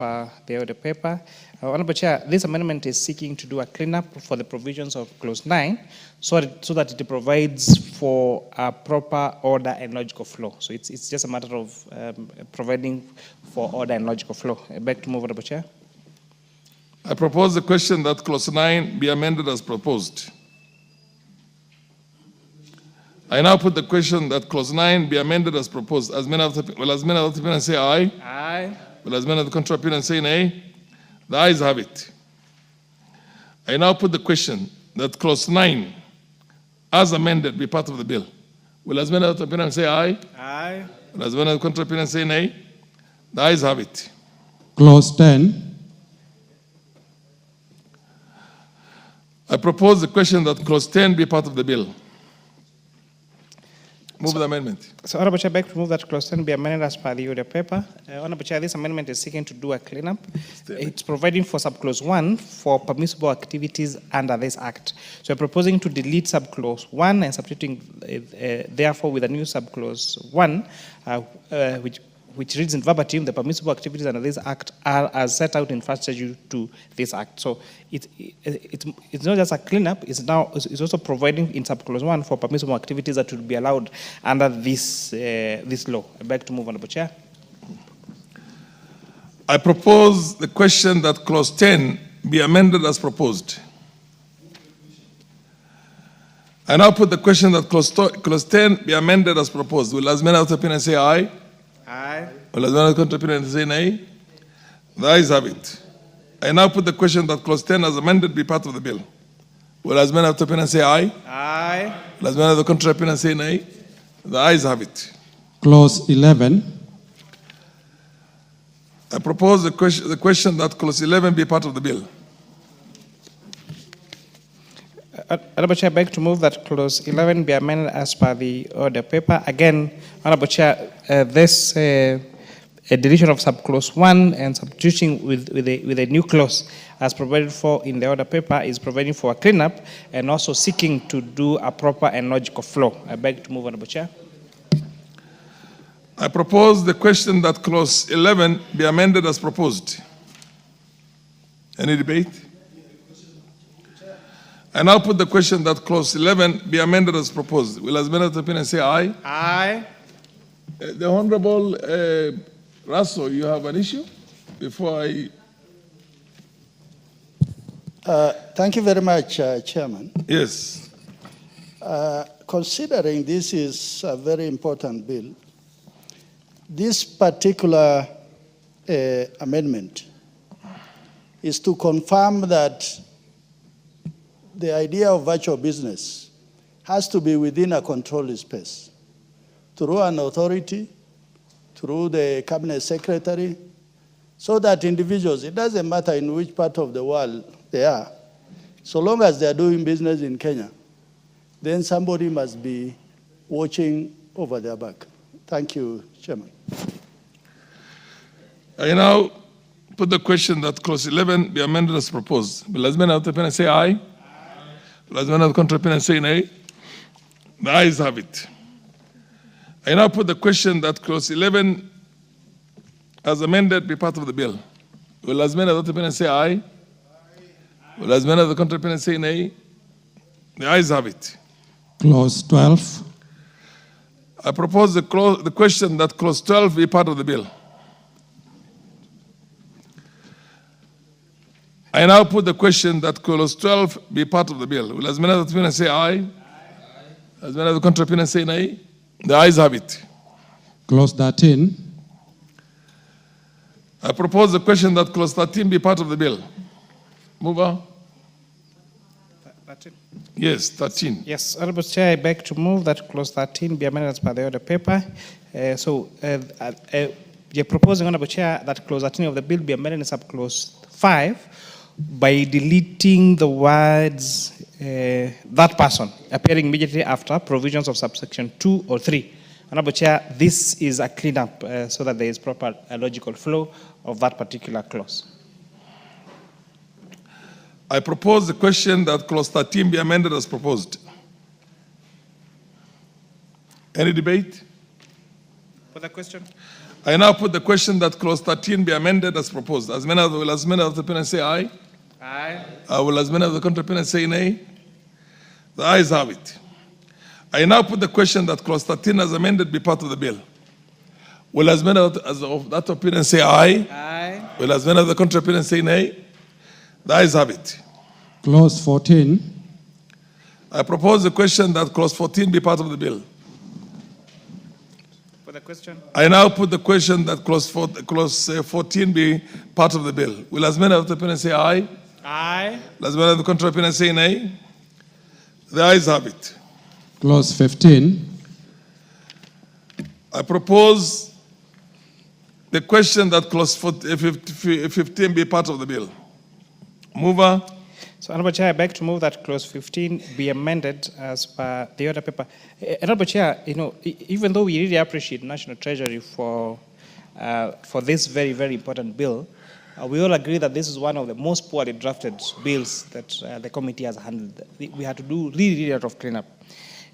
the paper. Honorable Chair, this amendment is seeking to do a cleanup for the provisions of Clause 9 so that it provides for a proper order and logical flow. So it's just a matter of providing for order and logical flow. Back to move, Honorable Chair. I propose the question that Clause 9 be amended as proposed. I now put the question that Clause 9 be amended as proposed. As many of the opinions say aye? Aye. Will as many of the contrary opinions say nay? The ayes have it. I now put the question that Clause 9, as amended, be part of the bill. Will as many of the opinions say aye? Aye. Will as many of the contrary opinions say nay? The ayes have it. Clause 10. I propose the question that Clause 10 be part of the bill. Move the amendment. So, Honorable Chair, beg to move that Clause 10 be amended as per the order paper. Honorable Chair, this amendment is seeking to do a cleanup. It's providing for subclause 1 for permissible activities under this Act. So, we're proposing to delete subclause 1 and substituting, therefore, with a new subclause 1, which reads in verbatim, the permissible activities under this Act are as set out in first schedule to this Act. So it's not just a cleanup, it's also providing in subclause 1 for permissible activities that will be allowed under this law. I beg to move, Honorable Chair. I propose the question that Clause 10 be amended as proposed. I now put the question that Clause 10 be amended as proposed. Will as many of the opinions say aye? Aye. Will as many of the contrary opinions say nay? The ayes have it. I now put the question that Clause 10 as amended be part of the bill. Will as many of the opinions say aye? Aye. Will as many of the contrary opinions say nay? The ayes have it. Clause 11. I propose the question that Clause 11 be part of the bill. Honorable Chair, I beg to move that Clause 11 be amended as per the order paper. Again, Honorable Chair, this deletion of subclause 1 and substituting with a new clause as provided for in the order paper is providing for a cleanup and also seeking to do a proper and logical flow. I beg to move, Honorable Chair. I propose the question that Clause 11 be amended as proposed. Any debate? I now put the question that Clause 11 be amended as proposed. Will as many of the opinions say aye? Aye. The Honorable Russell, you have an issue? Before I... Thank you very much, Chairman. Yes. Considering this is a very important bill, this particular amendment is to confirm that the idea of virtual business has to be within a controlled space through an authority, through the cabinet secretary, so that individuals, it doesn't matter in which part of the world they are, so long as they are doing business in Kenya, then somebody must be watching over their back. Thank you, Chairman. I now put the question that Clause 11 be amended as proposed. Will as many of the opinions say aye? As many of the contrary opinions say nay? The ayes have it. I now put the question that Clause 11 as amended be part of the bill. Will as many of the opinions say aye? Will as many of the contrary opinions say nay? The ayes have it. Clause 12. I propose the question that Clause 12 be part of the bill. I now put the question that Clause 12 be part of the bill. Will as many of the opinions say aye? Aye. As many of the contrary opinions say nay? The ayes have it. Clause 13. I propose the question that Clause 13 be part of the bill. Move on. 13. Yes, 13. Yes, Honorable Chair, I beg to move that Clause 13 be amended as per the order paper. You're proposing, Honorable Chair, that Clause 13 of the bill be amended in subclause 5 by deleting the words that person appearing immediately after provisions of subsection 2 or 3. Honorable Chair, this is a cleanup so that there is proper logical flow of that particular clause. I propose the question that Clause 13 be amended as proposed. Any debate? For the question? I now put the question that clause 13 be amended as proposed. Will as many of the opponents say aye? Aye. Will as many of the contrary opponents say nay? The ayes have it. I now put the question that clause 13 as amended be part of the bill. Will as many of that opinion say aye? Aye. Will as many of the contrary opinion say nay? The ayes have it. Clause 14. I propose the question that clause 14 be part of the bill. For the question. I now put the question that clause 14 be part of the bill. Will as many of the opinion say aye? Aye. Will as many of the contrary opinion say nay? The ayes have it. Clause 15. I propose the question that clause 15 be part of the bill. Mover. So, Honorable Chair, I beg to move that clause 15 be amended as per the order paper. Honorable Chair, even though we really appreciate National Treasury for this very, very important bill, we all agree that this is one of the most poorly drafted bills that the committee has handled. We had to do really a lot of cleanup.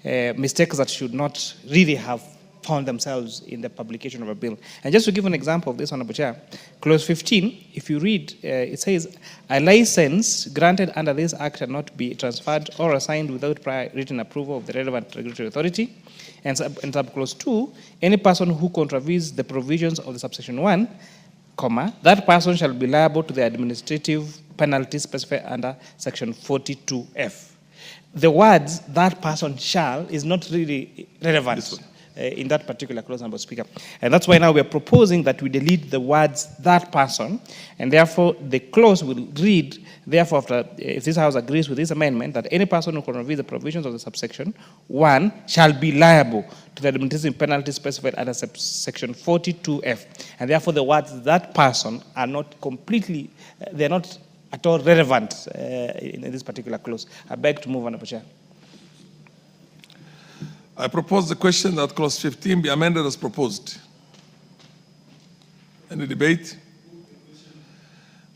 Mistakes that should not really have found themselves in the publication of a bill. And just to give an example of this, Honorable Chair, clause 15, if you read, it says, a license granted under this act cannot be transferred or assigned without prior written approval of the relevant regulatory authority. And sub-clause 2, any person who contravenes the provisions of the subsection 1, that person shall be liable to the administrative penalties specified under section 42F. The words, that person shall, is not really relevant in that particular clause, Mr. Speaker. And that's why now we are proposing that we delete the words, that person, and therefore the clause will read, therefore, if this House agrees with this amendment, that any person who contravenes the provisions of the subsection 1 shall be liable to the administrative penalty specified under section 42F. And therefore the words, that person, are not completely, they're not at all relevant in this particular clause. I beg to move on, Chair. I propose the question that clause 15 be amended as proposed. Any debate?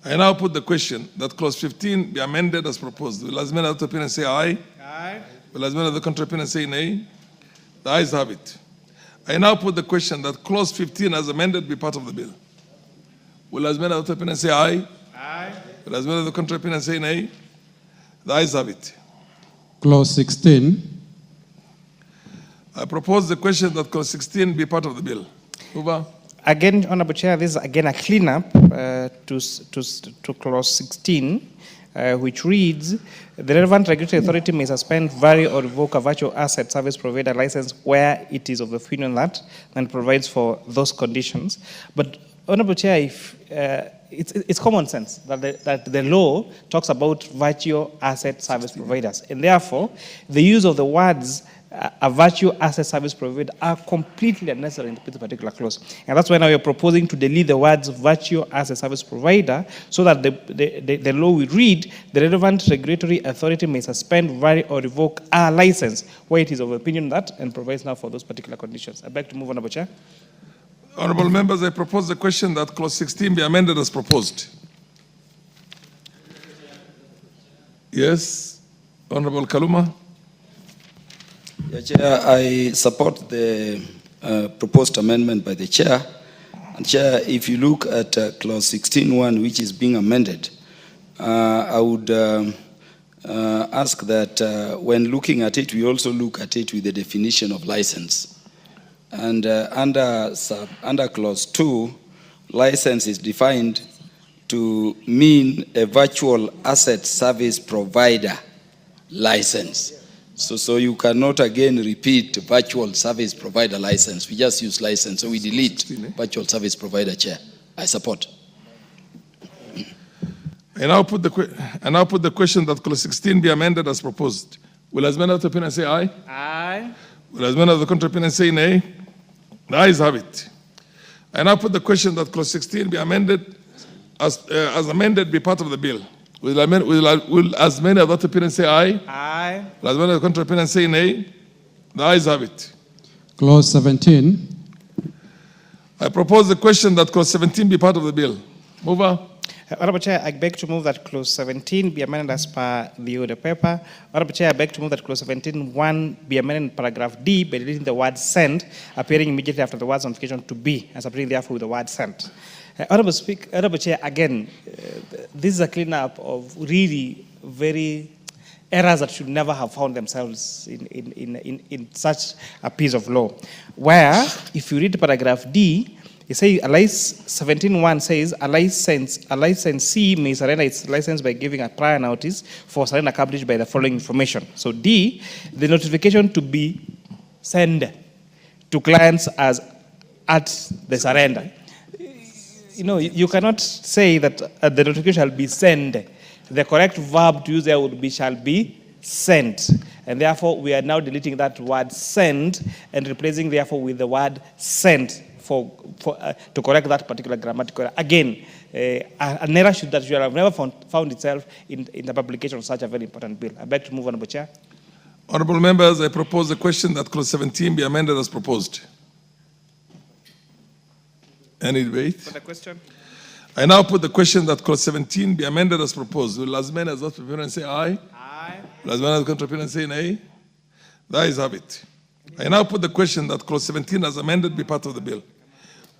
I now put the question that clause 15 be amended as proposed. Will as many of the opinion say aye? Aye. Will as many of the contrary opinion say nay? The ayes have it. I now put the question that clause 15 as amended be part of the bill. Will as many of the opinion say aye? Aye. Will as many of the contrary opinion say nay? The ayes have it. Clause 16. I propose the question that clause 16 be part of the bill. Over. Again, Honorable Chair, this is again a cleanup to clause 16, which reads, the relevant regulatory authority may suspend, vary, or revoke a virtual asset service provider license where it is of the opinion that, and provides for those conditions. But, Honorable Chair, if, it's common sense that the law talks about virtual asset service providers, and therefore the use of the words a virtual asset service provider are completely unnecessary in this particular clause. And that's why now we're proposing to delete the words virtual asset service provider so that the law will read, the relevant regulatory authority may suspend, vary, or revoke a license where it is of opinion that, and provides now for those particular conditions. I'd like to move on, Honorable Chair. Honorable members, I propose the question that clause 16 be amended as proposed. Yes, Honorable Kaluma. Yeah, Chair, I support the proposed amendment by the Chair. And Chair, if you look at clause 16.1, which is being amended, I would ask that when looking at it, we also look at it with the definition of license. And under clause 2, license is defined to mean a virtual asset service provider license. So you cannot again repeat virtual service provider license. We just use license, so we delete virtual service provider, Chair. I support. I now put the question that clause 16 be amended as proposed. Will as many of the opinion say aye? Aye. Will as many of the contrary opinion say nay? The ayes have it. I now put the question that clause 16 be amended as amended be part of the bill. Will as many of that opinion say aye? Aye. Will as many of the contrary opinion say nay? The ayes have it. Clause 17. I propose the question that clause 17 be part of the bill. Mover. Honorable Chair, I beg to move that clause 17 be amended as per the order paper. Honorable Chair, I beg to move that clause 17(1) be amended in paragraph D by deleting the word send, appearing immediately after the words notification to be, and substituting therefore with the word sent. Honorable Chair, again, this is a cleanup of really very errors that should never have found themselves in such a piece of law. Where, if you read paragraph D, it says, 17(1) says, a licensee may surrender its license by giving a prior notice for surrender accomplished by the following information. So D, the notification to be sent to clients as at the surrender. You know, you cannot say that the notification shall be sent. The correct verb to use there would be shall be sent. And therefore, we are now deleting that word send and replacing therefore with the word sent to correct that particular grammatical error. Again, an error that should have never found itself in the publication of such a very important bill. I beg to move, Honorable Chair. Honorable members, I propose the question that clause 17 be amended as proposed. Any debate? For the question. I now put the question that clause 17 be amended as proposed. Will as many as those prepared and say aye? Aye. Will as many as contrary and say nay? The ayes have it. I now put the question that clause 17 as amended be part of the bill.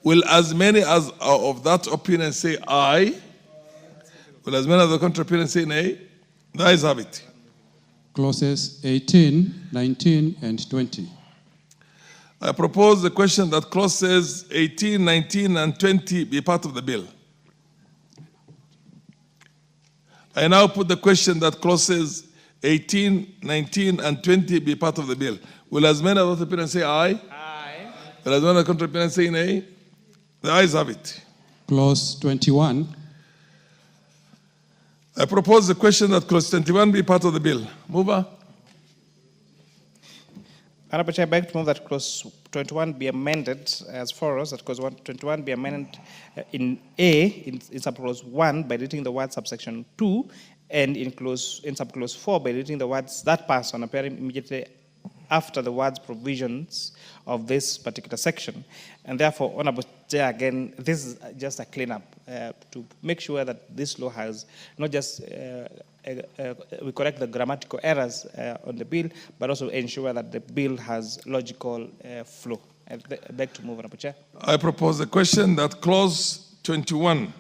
Will as many as are of that opinion say aye? Will as many as the contrary opinion say nay? The ayes have it. Clauses 18, 19, and 20. I propose the question that clauses 18, 19, and 20 be part of the bill. I now put the question that clauses 18, 19, and 20 be part of the bill. Will as many of those opinions say aye? Aye. Will as many of the contrary opinions say nay? The ayes have it. Clause 21. I propose the question that clause 21 be part of the bill. Mover. Honorable Chair, I beg to move that clause 21 be amended as follows, that clause 21 be amended in A, in subclause 1, by deleting the word subsection 2, and in subclause 4, by deleting the words that person appearing immediately after the words provisions of this particular section. And therefore, Honorable Chair, again, this is just a cleanup to make sure that this law has not just we correct the grammatical errors on the bill, but also ensure that the bill has logical flow. I beg to move, Honorable Chair. I propose the question that clause 21,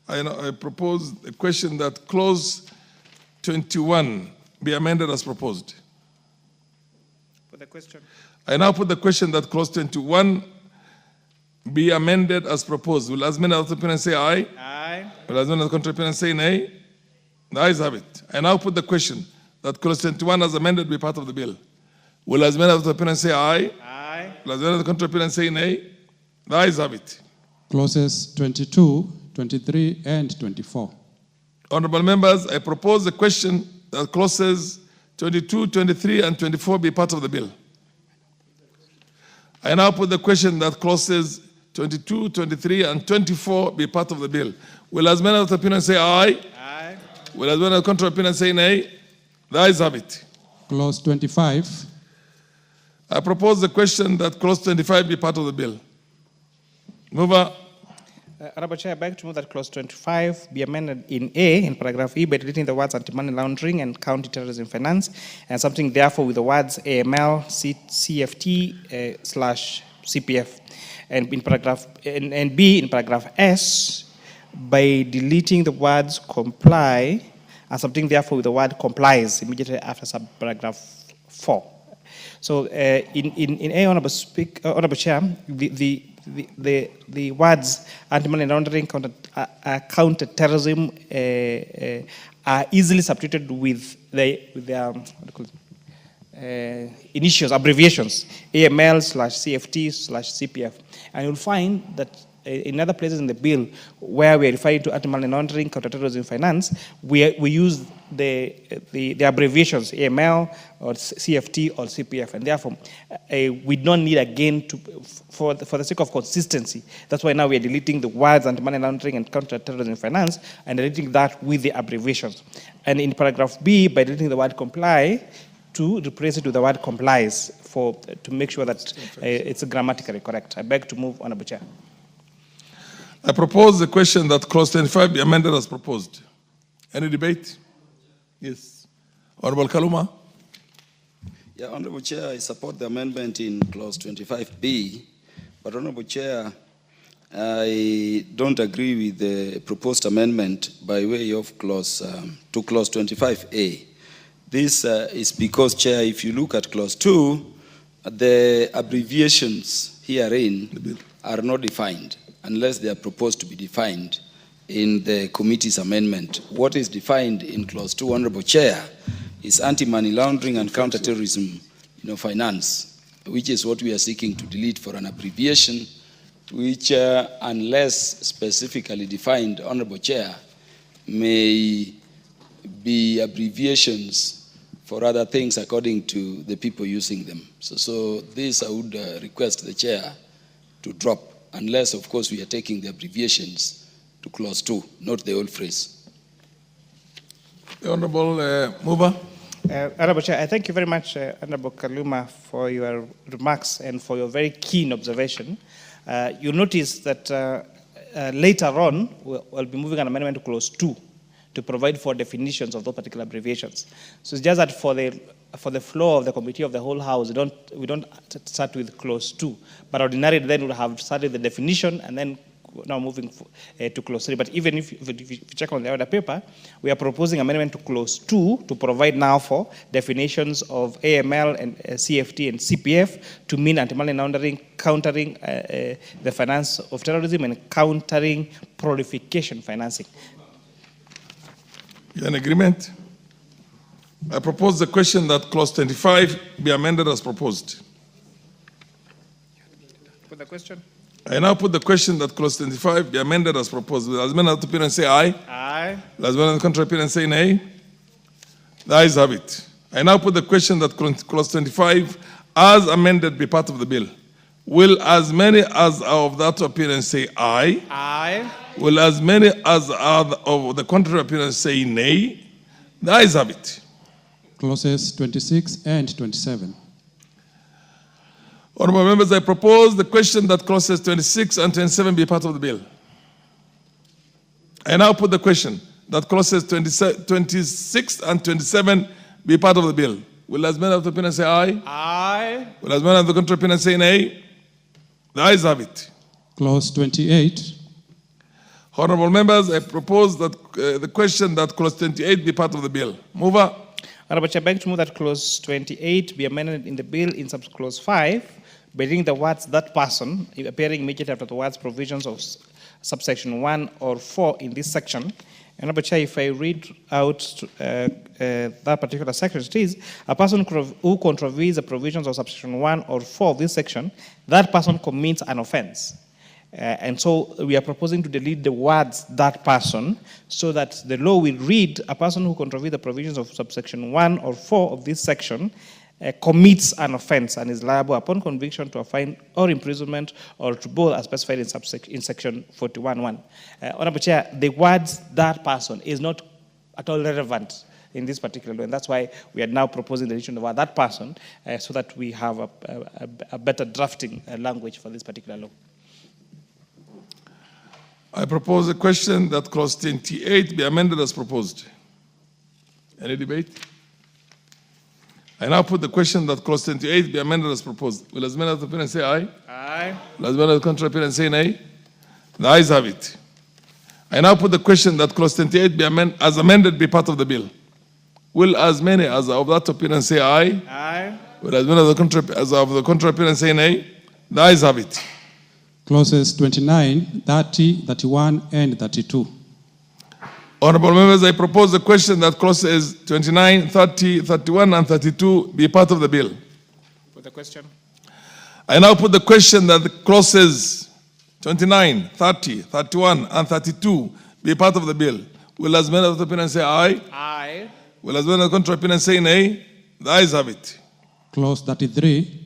I propose the question that clause 21 be amended as proposed. For the question. I now put the question that clause 21 be amended as proposed. Will as many as the opinions say aye? Aye. Will as many as the contrary opinions say nay? The ayes have it. I now put the question that clause 21 as amended be part of the bill. Will as many as the opinions say aye? Aye. Will as many as the contrary opinions say nay? The ayes have it. Clauses 22, 23, and 24. Honorable members, I propose the question that clauses 22, 23, and 24 be part of the bill. I now put the question that clauses 22, 23, and 24 be part of the bill. Will as many of the opinions say aye? Aye. Will as many of the contrary opinions say nay? The ayes have it. Clause 25. I propose the question that clause 25 be part of the bill. Mover. Honorable Chair, I beg to move that clause 25 be amended in A, in paragraph E, by deleting the words anti-money laundering and counter-terrorism finance, and something therefore with the words AML, CFT / CPF, and in paragraph and B in paragraph S by deleting the words comply and something therefore with the word complies immediately after subparagraph 4. So in A, Honorable Chair, the words anti-money laundering, counter-terrorism are easily substituted with the initials, abbreviations, AML / CFT / CPF. And you'll find that in other places in the bill where we are referring to anti-money laundering, counter-terrorism finance, we use the abbreviations AML or CFT or CPF, and therefore we don't need again for the sake of consistency. That's why now we are deleting the words anti-money laundering and counter-terrorism finance and deleting that with the abbreviations. And in paragraph B, by deleting the word comply, to replace it with the word complies to make sure that it's grammatically correct. I beg to move, Honorable Chair. I propose the question that clause 25 be amended as proposed. Any debate? Yes. Honorable Kaluma. Yeah, Honorable Chair, I support the amendment in clause 25B, but Honorable Chair, I don't agree with the proposed amendment by way of clause 25A. This is because, Chair, if you look at clause 2, the abbreviations herein are not defined unless they are proposed to be defined in the committee's amendment. What is defined in clause 2, Honorable Chair, is anti-money laundering and counterterrorism finance, which is what we are seeking to delete for an abbreviation, which, unless specifically defined, Honorable Chair, may be abbreviations for other things according to the people using them. So this I would request the Chair to drop, unless, of course, we are taking the abbreviations to clause 2, not the whole phrase. The Honorable Mover. Honorable Chair, I thank you very much, Honorable Kaluma, for your remarks and for your very keen observation. You'll notice that later on, we'll be moving an amendment to clause 2 to provide for definitions of those particular abbreviations. So it's just that for the floor of the committee of the whole house, we don't start with clause 2, but ordinarily then we'll have started the definition and then now moving to clause 3. But even if you check on the other paper, we are proposing amendment to clause 2 to provide now for definitions of AML and CFT and CPF to mean anti-money laundering, countering the finance of terrorism, and countering proliferation financing. You in agreement? I propose the question that clause 25 be amended as proposed. Put the question. I now put the question that clause 25 be amended as proposed. Will as many as the opinion say aye? Aye. Will as many as the contrary opinion say nay? The ayes have it. I now put the question that clause 25 as amended be part of the bill. Will as many as are of that opinion say aye? Aye. Will as many as are of the contrary opinion say nay? The ayes have it. Clauses 26 and 27. Honorable members, I propose the question that clauses 26 and 27 be part of the bill. I now put the question that clauses 26 and 27 be part of the bill. Will as many of the opinion say aye? Aye. Will as many of the contrary opinion say nay? The ayes have it. Clause 28. Honorable members, I propose that the question that clause 28 be part of the bill. Mover. Honorable Chair, I beg to move that clause 28 be amended in the bill in clause 5, bringing the words "that person" appearing immediately after the words "provisions of subsection 1 or 4" in this section. Honorable Chair, if I read out that particular section, it is a person who contravenes the provisions of subsection 1 or 4 of this section, that person commits an offense. And so we are proposing to delete the words "that person" so that the law will read a person who contravenes the provisions of subsection 1 or 4 of this section commits an offense and is liable upon conviction to a fine or imprisonment or to both as specified in section 41(1). Honorable Chair, the words "that person" is not at all relevant in this particular law, and that's why we are now proposing the addition of the word "that person" so that we have a better drafting language for this particular law. I propose a question that clause 28 be amended as proposed. Any debate? I now put the question that clause 28 be amended as proposed. Will as many as the opinion say aye? Aye. Will as many as the contrary opinion say nay? The ayes have it. I now put the question that clause 28 be as amended be part of the bill. Will as many as of that opinion say aye? Aye. Will as many as of the contrary opinion say nay? The ayes have it. Clauses 29, 30, 31, and 32. Honorable members, I propose the question that clauses 29, 30, 31, and 32 be part of the bill. Put the question. I now put the question that the clauses 29, 30, 31, and 32 be part of the bill. Will as many of the opinion say aye? Aye. Will as many of the contrary opinion say nay? The ayes have it. Clause 33.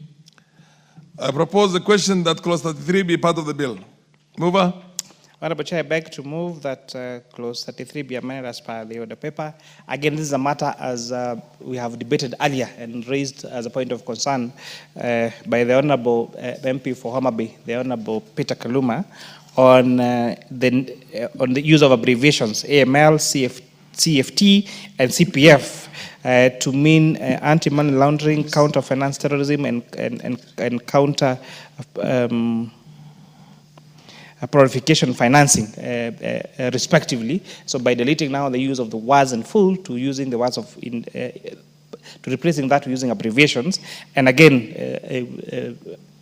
I propose the question that clause 33 be part of the bill. Mover. Honorable Chair, I beg to move that clause 33 be amended as per the order paper. Again, this is a matter as we have debated earlier and raised as a point of concern by the Honorable MP for Homa Bay, the Honorable Peter Kaluma, on the use of abbreviations AML, CFT, and CPF to mean anti-money laundering, counter-finance terrorism, and counter purification financing, respectively. So by deleting now the use of the words in full to using the words of to replacing that using abbreviations, and again,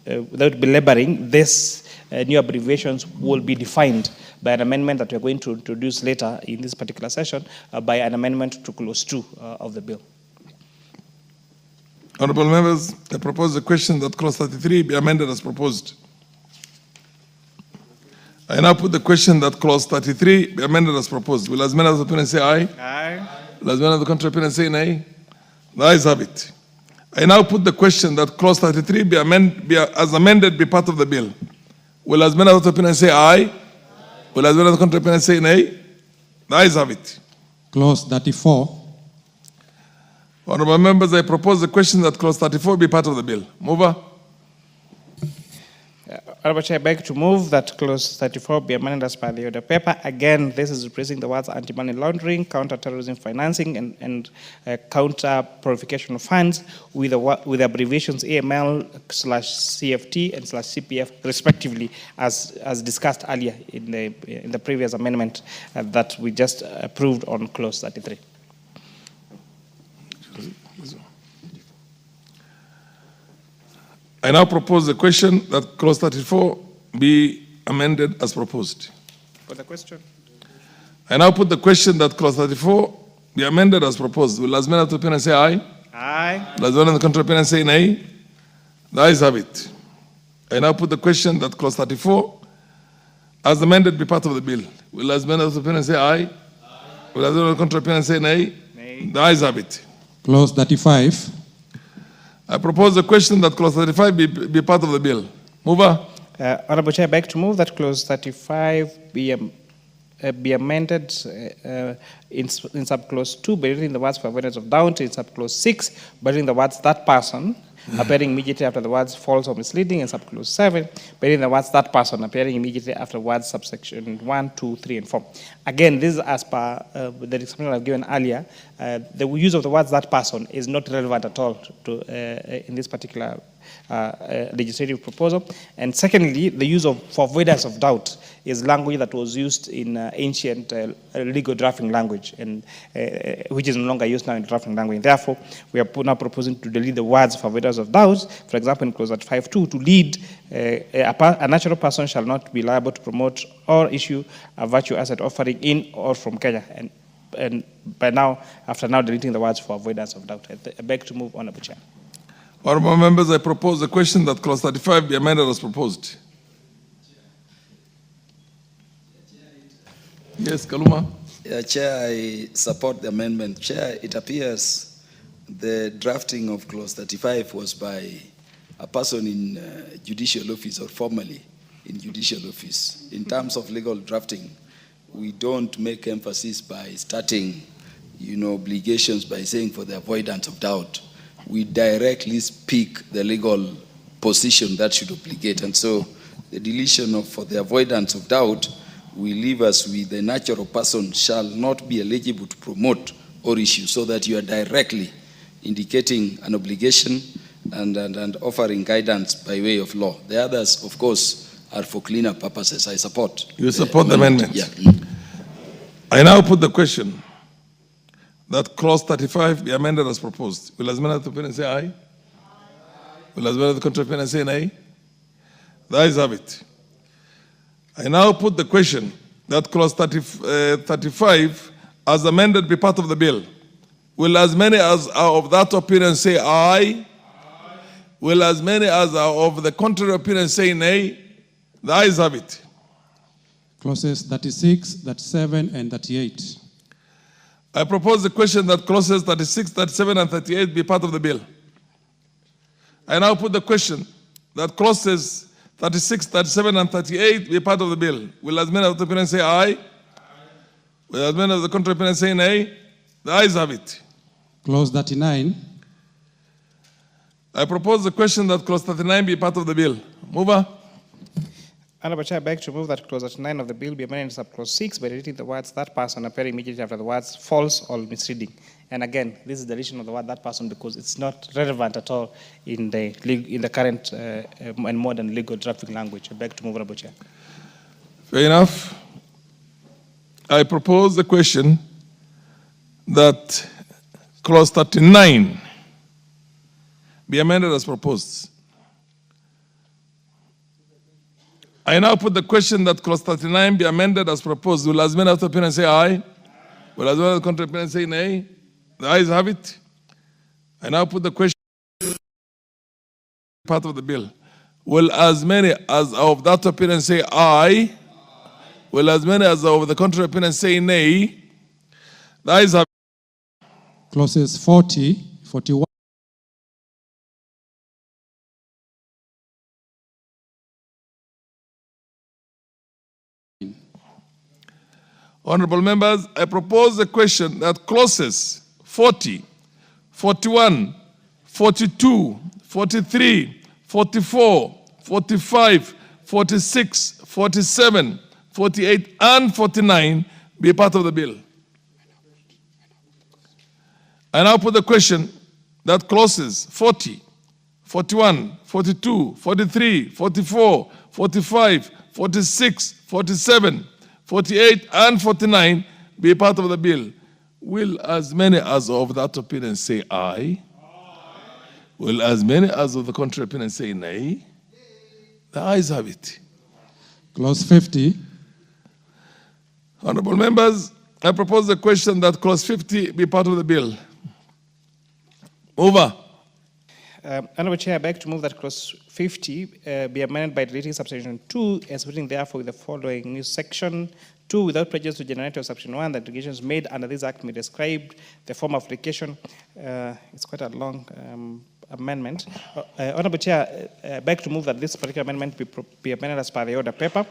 without belaboring, this new abbreviations will be defined by an amendment that we are going to introduce later in this particular session by an amendment to clause 2 of the bill. Honorable members, I propose the question that clause 33 be amended as proposed. I now put the question that clause 33 be amended as proposed. Will as many as the opponent say aye? Aye. Will as many as the contrary opponent say nay? The ayes have it. I now put the question that clause 33 as amended be part of the bill. Will as many as the opponent say aye? Will as many as the contrary opponent say nay? The ayes have it. Clause 34. Honorable members, I propose the question that clause 34 be part of the bill. Mover. Honorable Chair, I beg to move that clause 34 be amended as per the order paper. Again, this is replacing the words anti-money laundering, counter-terrorism financing, and counter-purification of funds with the abbreviations AML/CFT and /CPF respectively, as discussed earlier in the previous amendment that we just approved on clause 33. I now propose the question that clause 34 be amended as proposed. For the question. I now put the question that clause 34 be amended as proposed. Will as many as the opponent say aye? Aye. Will as many as the contrary opponent say nay? The ayes have it. I now put the question that clause 34 as amended be part of the bill. Will as many as the opponent say aye? Aye. Will as many as the contrary opponent say nay? Nay. The ayes have it. Clause 35. I propose the question that clause 35 be part of the bill. Mover. Honorable Chair, I beg to move that clause 35 be amended in subclause 2 by reading the words for avoidance of doubt, in subclause 6 by reading the words that person appearing immediately after the words false or misleading, in subclause 7 by reading the words that person appearing immediately after words subsection 1, 2, 3, and 4. Again, this is as per the explanation I've given earlier. The use of the words that person is not relevant at all in this particular legislative proposal. And secondly, the use of for avoidance of doubt is language that was used in ancient legal drafting language, and which is no longer used now in drafting language. Therefore, we are now proposing to delete the words for avoidance of doubt. For example, in clause 5.2, to lead a natural person shall not be liable to promote or issue a virtue asset offering in or from Kenya. And by now, after now deleting the words for avoidance of doubt, I beg to move, Honorable Chair. Honorable members, I propose the question that clause 35 be amended as proposed. Yes, Kaluma. Yeah, Chair, I support the amendment. Chair, it appears the drafting of clause 35 was by a person in judicial office or formally in judicial office. In terms of legal drafting, we don't make emphasis by starting, obligations by saying for the avoidance of doubt. We directly speak the legal position that should obligate. And so the deletion of for the avoidance of doubt will leave us with the natural person shall not be eligible to promote or issue, so that you are directly indicating an obligation and offering guidance by way of law. The others, of course, are for cleaner purposes. I support. You support the amendment? Yeah. I now put the question that clause 35 be amended as proposed. Will as many as the opponent say aye? Aye. Will as many as the contrary opponent say nay? The ayes have it. I now put the question that clause 35 as amended be part of the bill. Will as many as are of that opinion say aye? Aye. Will as many as are of the contrary opinion say nay? The ayes have it. Clauses 36, 37, and 38. I propose the question that clauses 36, 37, and 38 be part of the bill. I now put the question that clauses 36, 37, and 38 be part of the bill. Will as many of the opponents say aye? Will as many of the contrary opponents say nay? The ayes have it. Clause 39. I propose the question that clause 39 be part of the bill. Mover. Honorable Chair, I beg to move that clause 39 of the bill be amended to subclause 6 by deleting the words "that person" appearing immediately after the words "false" or "misleading." And again, this is the deletion of the word "that person" because it's not relevant at all in the current and modern legal drafting language. I beg to move, Honorable Chair. Fair enough. I propose the question that clause 39 be amended as proposed. I now put the question that clause 39 be amended as proposed. Will as many of the opinion say aye? Will as many of the contrary opinion say nay? The ayes have it. I now put the question part of the bill. Will as many as of that opinion say aye? Will as many as of the contrary opinion say nay? The ayes have it. Clauses 40, 41. Honorable members, I propose the question that clauses 40, 41, 42, 43, 44, 45, 46, 47, 48, and 49 be part of the bill. I now put the question that clauses 40, 41, 42, 43, 44, 45, 46, 47, 48 and 49 be part of the bill. Will as many as of that opinion say aye? Will as many as of the contrary opinion say nay? The ayes have it. Clause 50. Honorable members, I propose the question that clause 50 be part of the bill. Over. Honorable Chair, I beg to move that clause 50 be amended by deleting subsection 2 and splitting therefore with the following new section 2 without prejudice to generality of subsection 1 that delegations made under this act may describe the form of application. It's quite a long amendment. Honorable Chair, I beg to move that this particular amendment be amended as per the order paper.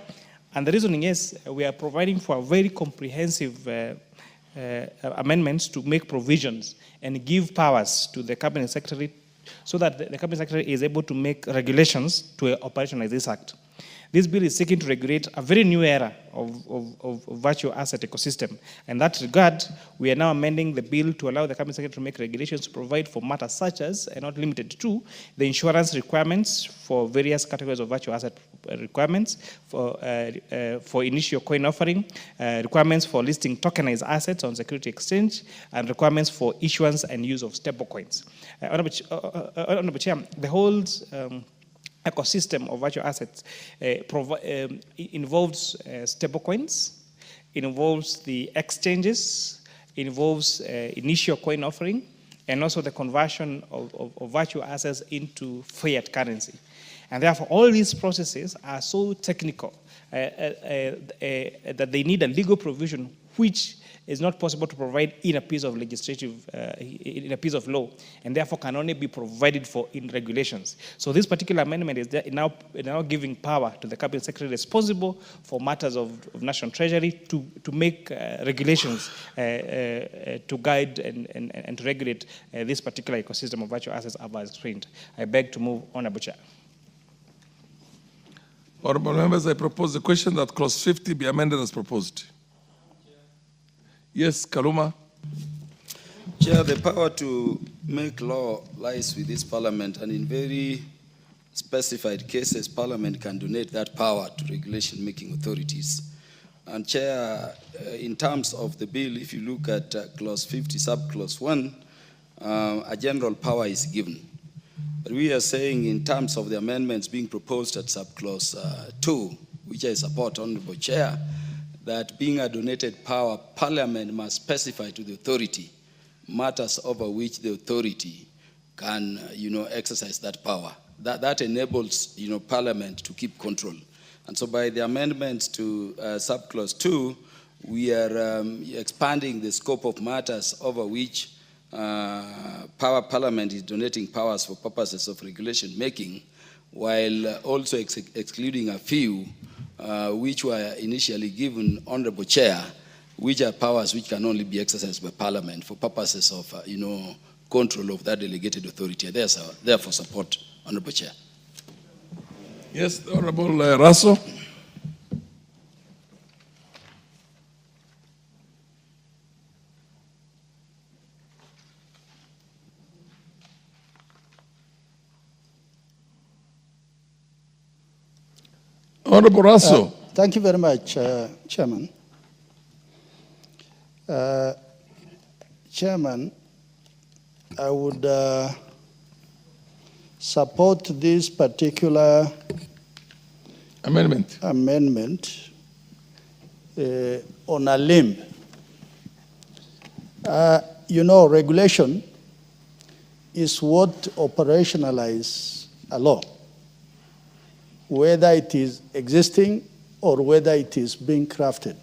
And the reasoning is we are providing for a very comprehensive amendments to make provisions and give powers to the Cabinet Secretary so that the Cabinet Secretary is able to make regulations to operationalize this act. This bill is seeking to regulate a very new era of virtual asset ecosystem. In that regard, we are now amending the bill to allow the Cabinet Secretary to make regulations to provide for matters such as, and not limited to, the insurance requirements for various categories of virtual asset requirements, for initial coin offering, requirements for listing tokenized assets on security exchange, and requirements for issuance and use of stable coins. Honorable Chair, the whole ecosystem of virtual assets involves stable coins, it involves the exchanges, it involves initial coin offering, and also the conversion of virtual assets into fiat currency. And therefore, all these processes are so technical that they need a legal provision which is not possible to provide in a piece of legislative, in a piece of law, and therefore can only be provided for in regulations. So this particular amendment is now giving power to the Cabinet Secretary responsible for matters of national treasury to make regulations to guide and to regulate this particular ecosystem of virtual assets as explained. I beg to move, Honorable Chair. Honorable members, I propose the question that clause 50 be amended as proposed. Yes, Kaluma. Chair, the power to make law lies with this parliament, and in very specified cases, parliament can donate that power to regulation-making authorities. And Chair, in terms of the bill, if you look at clause 50, subclause 1, a general power is given. But we are saying in terms of the amendments being proposed at subclause 2, which I support, Honorable Chair, that being a donated power, Parliament must specify to the authority matters over which the authority can, exercise that power. That enables, Parliament to keep control. And so by the amendments to subclause 2, we are expanding the scope of matters over which Parliament is donating powers for purposes of regulation making while also excluding a few which were initially given Honorable Chair, which are powers which can only be exercised by Parliament for purposes of, control of that delegated authority. Therefore, support, Honorable Chair. Yes, Honorable Raso. Honorable Raso. Thank you very much, Chairman. Chairman, I would support this particular amendment on a limb. Regulation is what operationalizes a law, whether it is existing or whether it is being crafted.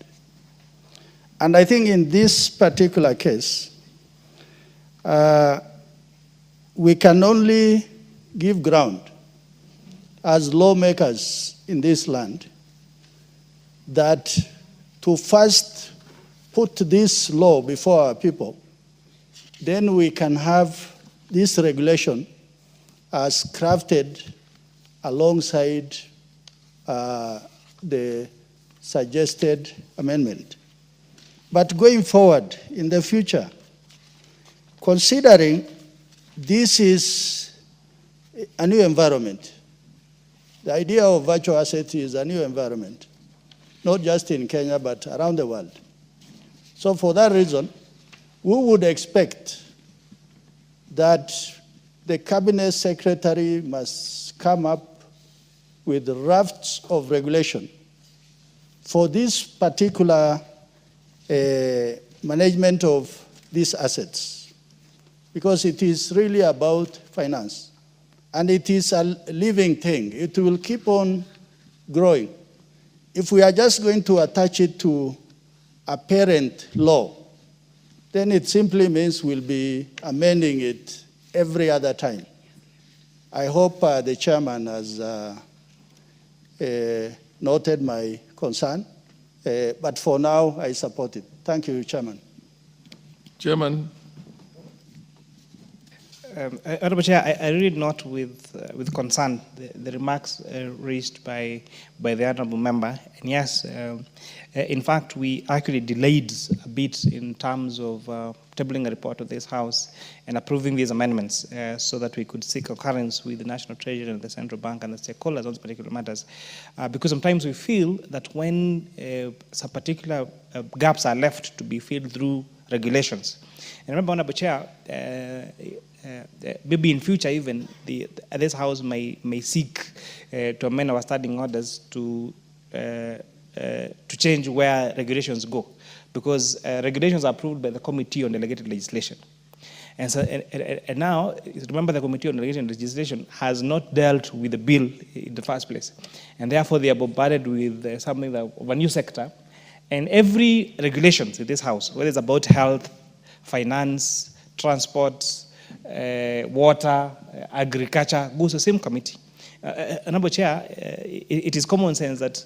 And I think in this particular case, we can only give ground as lawmakers in this land that to first put this law before our people, then we can have this regulation as crafted alongside the suggested amendment. But going forward in the future, considering this is a new environment, the idea of virtual assets is a new environment, not just in Kenya, but around the world. So for that reason, we would expect that the Cabinet Secretary must come up with drafts of regulation for this particular management of these assets, because it is really about finance. And it is a living thing. It will keep on growing. If we are just going to attach it to a parent law, then it simply means we'll be amending it every other time. I hope the chairman has noted my concern, but for now, I support it. Thank you, Chairman. Chairman. Honorable Chair, I read not with concern the remarks raised by the honorable member. And yes, in fact, we actually delayed a bit in terms of tabling a report of this House and approving these amendments so that we could seek concurrence with the National Treasury and the Central Bank and the stakeholders on these particular matters. Because sometimes we feel that when some particular gaps are left to be filled through regulations. And remember, Honorable Chair, maybe in future even this House may seek to amend our standing orders to change where regulations go, because regulations are approved by the Committee on Delegated Legislation. And so, and now, remember, the Committee on Delegated Legislation has not dealt with the bill in the first place, and therefore they are bombarded with something of a new sector. And every regulation in this House, whether it's about health, finance, transport, water, agriculture, goes to the same committee. Honorable Chair, it is common sense that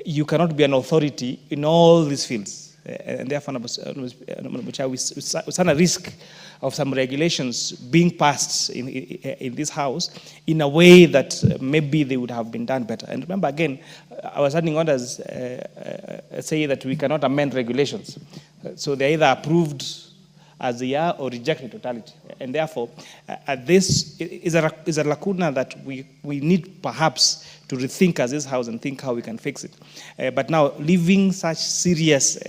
you cannot be an authority in all these fields. And therefore, Honorable Chair, we stand a risk of some regulations being passed in this House in a way that maybe they would have been done better. And remember, again, our standing orders say that we cannot amend regulations. So they're either approved as they are or rejected totality. And therefore, this is a lacuna that we need perhaps to rethink as this House and think how we can fix it. But now, leaving such serious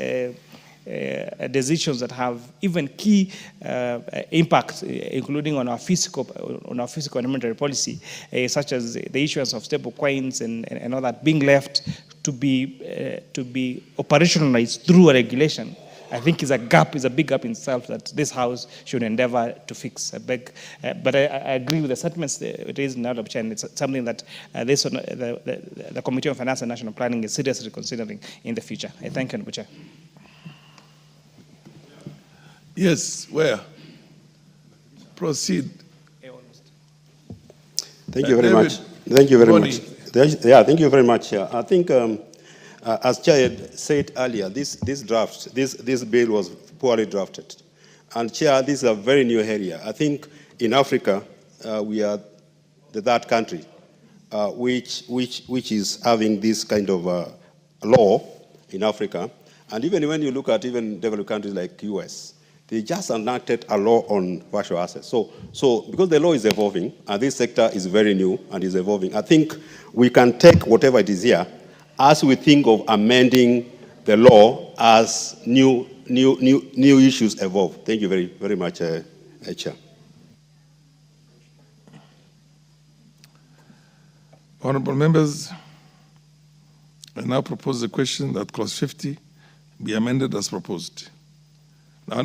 decisions that have even key impact, including on our fiscal and monetary policy, such as the issuance of stable coins and all that, being left to be operationalized through a regulation, I think is a big gap in itself that this House should endeavor to fix. But I agree with the sentiments raised in the Honorable Chair, and it's something that the Committee on Finance and National Planning is seriously considering in the future. I thank you, Honorable Chair. Yes, where? Proceed. Thank you very much. Thank you very Body. much. Yeah, thank you very much. I think, as Chair had said earlier, this bill was poorly drafted. And Chair, this is a very new area. I think in Africa, we are the third country which is having this kind of law in Africa. And even when you look at even developed countries like US, they just enacted a law on virtual assets. So because the law is evolving, and this sector is very new and is evolving, I think we can take whatever it is here as we think of amending the law as new issues evolve. Thank you very much, Chair. Honorable members, I now propose the question that clause 50 be amended as proposed. Now,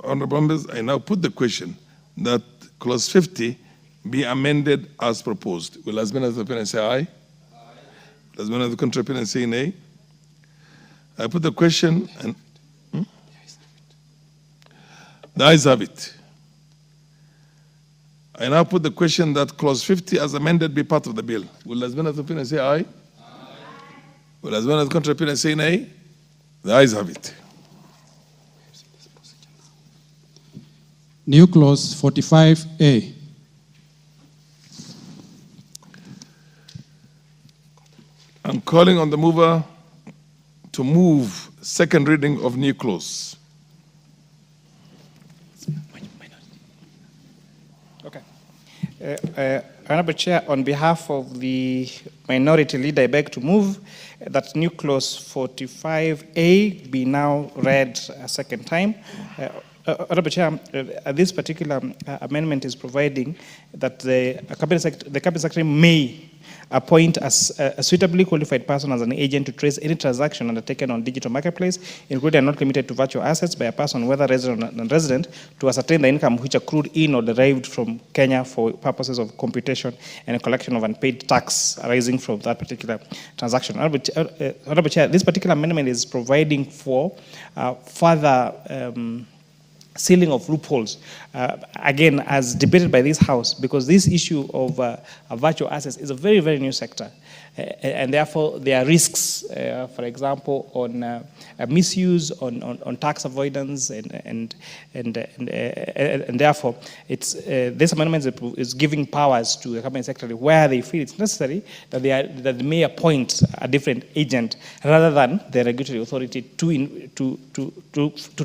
honorable members, I now put the question that clause 50 be amended as proposed. Will as many as the opponent say aye? Aye. Will as many as the contrary opponent say nay? I put the question and the ayes have it. I now put the question that clause 50 as amended be part of the bill. Will as many as the opponent say aye? Aye. Will as many as the contrary opponent say nay? The ayes have it. New clause 45A. I'm calling on the mover to move second reading of new clause. Okay. Honorable Chair, on behalf of the minority leader, I beg to move that new clause 45A be now read a second time. Honorable Chair, this particular amendment is providing that the Cabinet Secretary may appoint as a suitably qualified person as an agent to trace any transaction undertaken on digital marketplace, including and not limited to virtual assets by a person, whether resident or non-resident, to ascertain the income which accrued in or derived from Kenya for purposes of computation and collection of unpaid tax arising from that particular transaction. Honorable Chair, this particular amendment is providing for further sealing of loopholes, again, as debated by this House, because this issue of virtual assets is a very, very new sector. And therefore, there are risks, for example, on misuse, on tax avoidance, and therefore, this amendment is giving powers to the Cabinet Secretary where they feel it's necessary that they may appoint a different agent rather than the regulatory authority to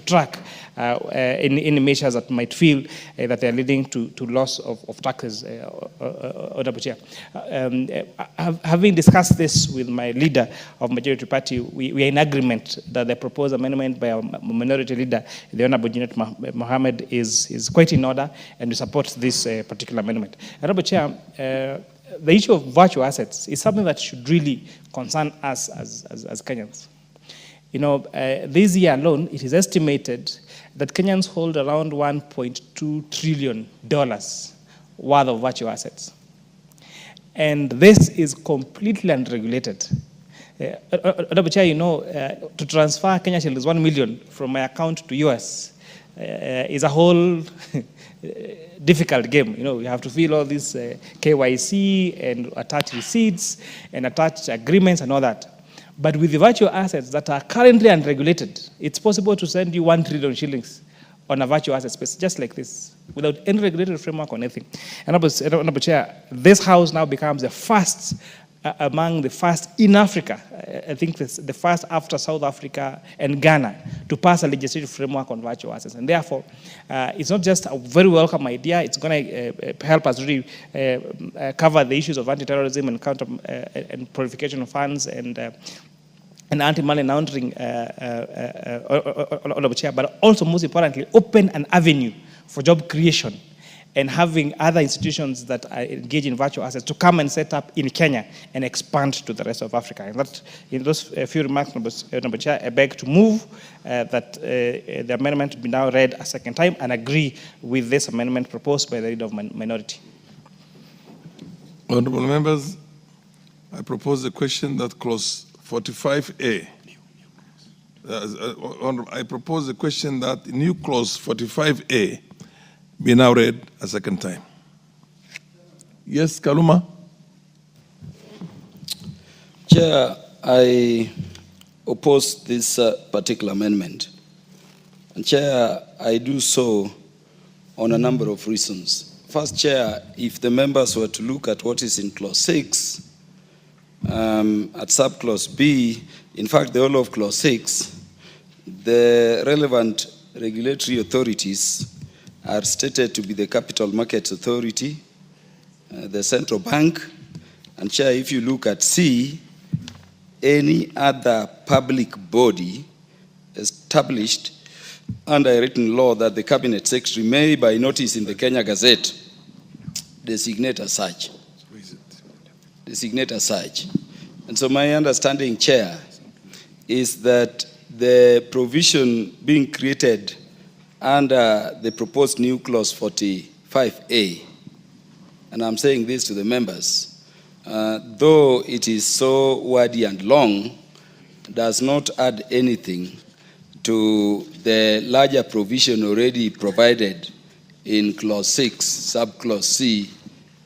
track any measures that might feel that they are leading to loss of taxes. Honorable Chair, having discussed this with my leader of majority party, we are in agreement that the proposed amendment by our minority leader, the Honorable Mohammed, is quite in order, and we support this particular amendment. Honorable Chair, the issue of virtual assets is something that should really concern us as Kenyans. You know, this year alone, it is estimated that Kenyans hold around $1.2 trillion worth of virtual assets. And this is completely unregulated. Honorable Chair, you know, to transfer Kenya shillings 1 million from my account to yours is a whole difficult game. You know, you have to fill all this KYC and attach receipts and attach agreements and all that. But with the virtual assets that are currently unregulated, it's possible to send you 1 trillion shillings on a virtual asset space, just like this, without any regulatory framework or anything. And Honorable Chair, this House now becomes the first among the first in Africa, I think the first after South Africa and Ghana, to pass a legislative framework on virtual assets. And therefore, it's not just a very welcome idea, it's going to help us really cover the issues of anti-terrorism and counter and purification of funds and anti-money laundering, but also most importantly, open an avenue for job creation and having other institutions that are engaged in virtual assets to come and set up in Kenya and expand to the rest of Africa. And that, in those few remarks, Honorable Chair, I beg to move that the amendment be now read a second time and agree with this amendment proposed by the leader of minority. Honorable members, I propose the question that clause 45A. I propose the question that new clause 45A be now read a second time. Yes, Kaluma? Chair, I oppose this particular amendment. And Chair, I do so on a number of reasons. First, Chair, if the members were to look at what is in Clause 6, at Subclause B, in fact, the whole of Clause 6, the relevant regulatory authorities are stated to be the Capital Markets Authority, the Central Bank, and Chair, if you look at C, any other public body established under a written law that the Cabinet Secretary may, by notice in the Kenya Gazette, designate as such. Designate as such. And so my understanding, Chair, is that the provision being created under the proposed new clause 45A, and I'm saying this to the members, though it is so wordy and long, does not add anything to the larger provision already provided in Clause 6, Subclause C,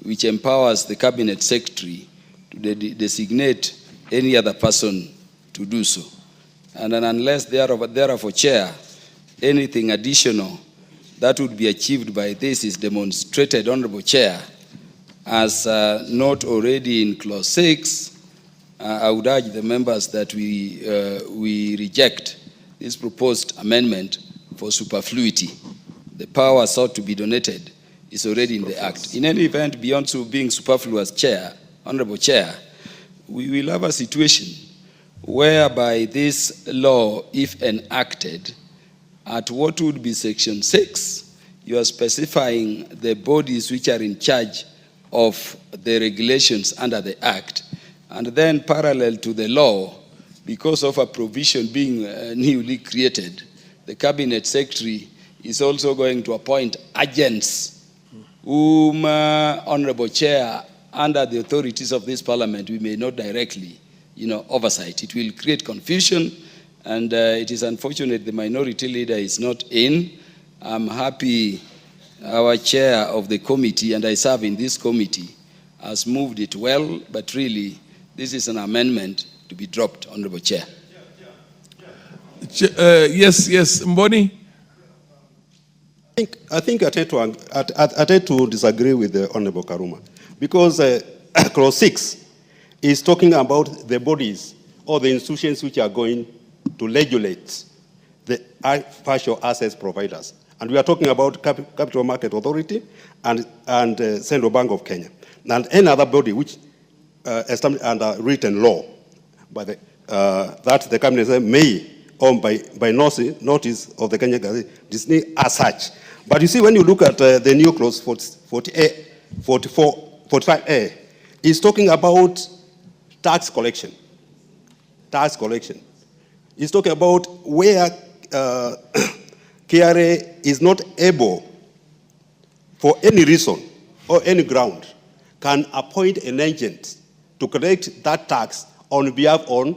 which empowers the Cabinet Secretary to designate any other person to do so. And then unless therefore, Chair, anything additional that would be achieved by this is demonstrated, Honorable Chair, as not already in Clause 6, I would urge the members that we reject this proposed amendment for superfluity. The power sought to be donated is already in the Act. In any event, beyond being superfluous, Chair, Honorable Chair, we will have a situation whereby this law, if enacted, at what would be Section 6, you are specifying the bodies which are in charge of the regulations under the Act, and then parallel to the law, because of a provision being newly created, the Cabinet Secretary is also going to appoint agents whom, Honorable Chair, under the authorities of this Parliament, we may not directly, oversight. It will create confusion, and it is unfortunate the minority leader is not in. I'm happy our chair of the committee, and I serve in this committee, has moved it well, but really, this is an amendment to be dropped, Honorable Chair. Yes, Mboni. I think I tend to disagree with the Honorable Kaluma, because Clause 6 is talking about the bodies or the institutions which are going to regulate the partial assets providers. And we are talking about Capital Market Authority and Central Bank of Kenya. And any other body which established under written law by that the Cabinet may, or by notice of the Kenya Gazette, dismiss as such. But you see, when you look at the new clause 45A, it's talking about tax collection. Tax collection. It's talking about where KRA is not able, for any reason or any ground, can appoint an agent to collect that tax on behalf of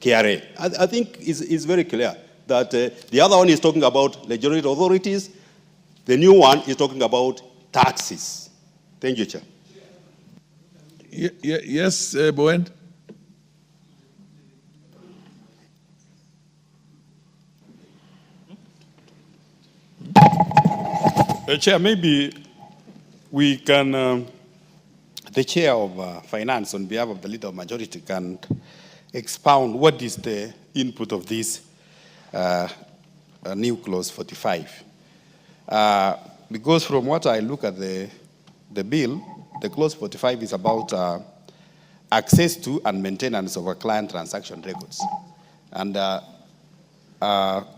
KRA. I think it's very clear that the other one is talking about legislative authorities. The new one is talking about taxes. Thank you, Chair. Yes, Bowen. Chair, maybe we can, the Chair of Finance, on behalf of the Leader of Majority, can expound what is the input of this new clause 45. Because from what I look at the bill, the clause 45 is about access to and maintenance of a client transaction records. And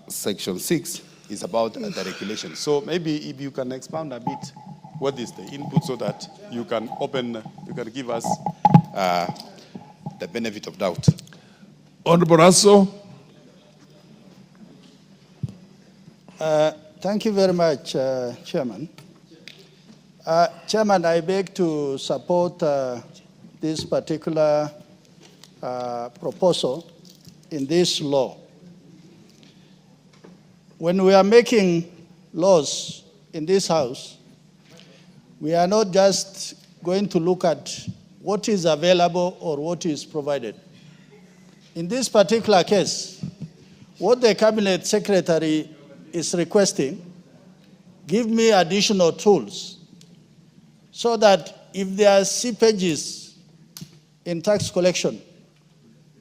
Section 6 is about the regulation. So maybe if you can expound a bit, what is the input, so that you can give us the benefit of doubt. Honorable Rasso. Thank you very much, Chairman. Chairman, I beg to support this particular proposal in this law. When we are making laws in this House, we are not just going to look at what is available or what is provided. In this particular case, what the Cabinet Secretary is requesting, give me additional tools so that if there are seepages in tax collection,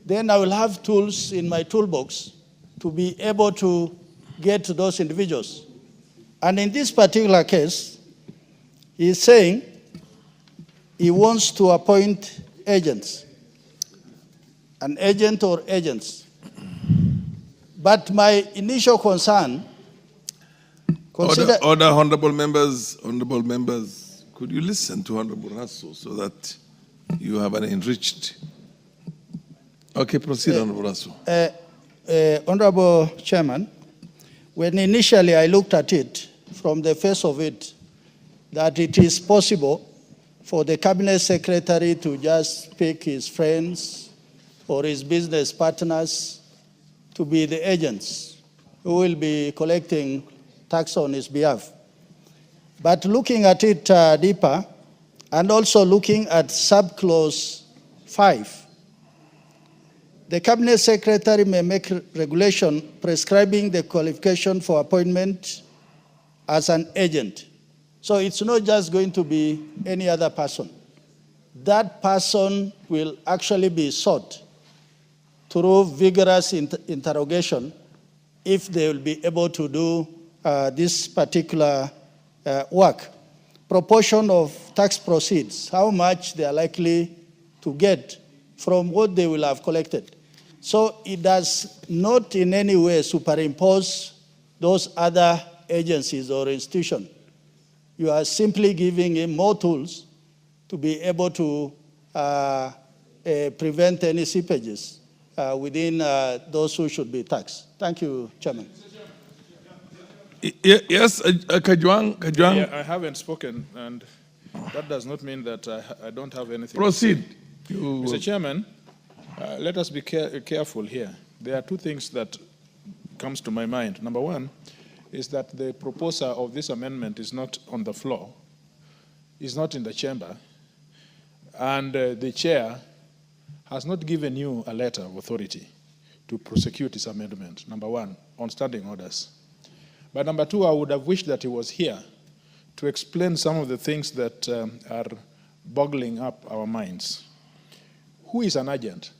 then I will have tools in my toolbox to be able to get to those individuals. And in this particular case, he's saying he wants to appoint agents, an agent or agents. But my initial concern, Order, honorable members, could you listen to Honorable Russell so that you have an enriched... Okay, proceed, Honorable Russell. Honorable Chairman, when initially I looked at it, from the face of it, that it is possible for the Cabinet Secretary to just pick his friends or his business partners to be the agents who will be collecting tax on his behalf. But looking at it deeper, and also looking at subclause 5, the Cabinet Secretary may make regulation prescribing the qualification for appointment as an agent. So it's not just going to be any other person. That person will actually be sought through vigorous interrogation if they will be able to do this particular work. Proportion of tax proceeds, how much they are likely to get from what they will have collected. So it does not in any way superimpose those other agencies or institutions. You are simply giving him more tools to be able to prevent any seepages within those who should be taxed. Thank you, Chairman. Yes, Kajwang. Yeah, I haven't spoken, and that does not mean that I don't have anything. Proceed. To say. Mr. Chairman, let us be careful here. There are two things that comes to my mind. Number one is that the proposer of this amendment is not on the floor, is not in the chamber, and the chair has not given you a letter of authority to prosecute this amendment, number one, on standing orders. But number two, I would have wished that he was here to explain some of the things that are boggling up our minds. Who is an agent?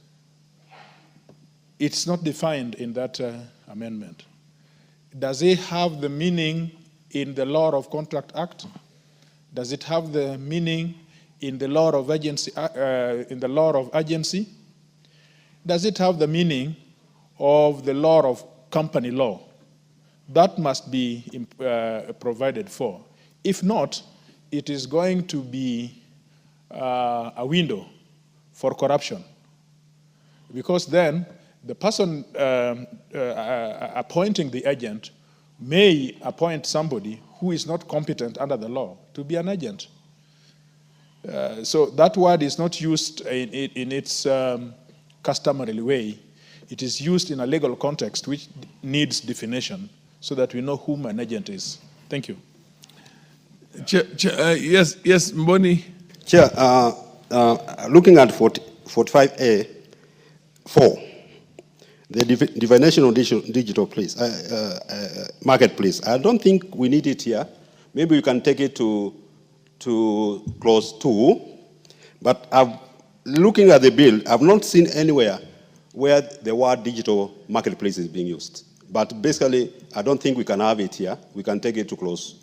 It's not defined in that amendment. Does it have the meaning in the Law of Contract Act? Does it have the meaning in the law of agency? Does it have the meaning of the law of company law? That must be provided for. If not, it is going to be a window for corruption. Because then the person appointing the agent may appoint somebody who is not competent under the law to be an agent. So that word is not used in its customary way. It is used in a legal context which needs definition so that we know whom an agent is. Thank you. Yes, Mboni. Chair, looking at 45A, 4, the definition of digital marketplace. I don't think we need it here. Maybe we can take it to clause 2. But looking at the bill, I've not seen anywhere where the word digital marketplace is being used. But basically, I don't think we can have it here. We can take it to clause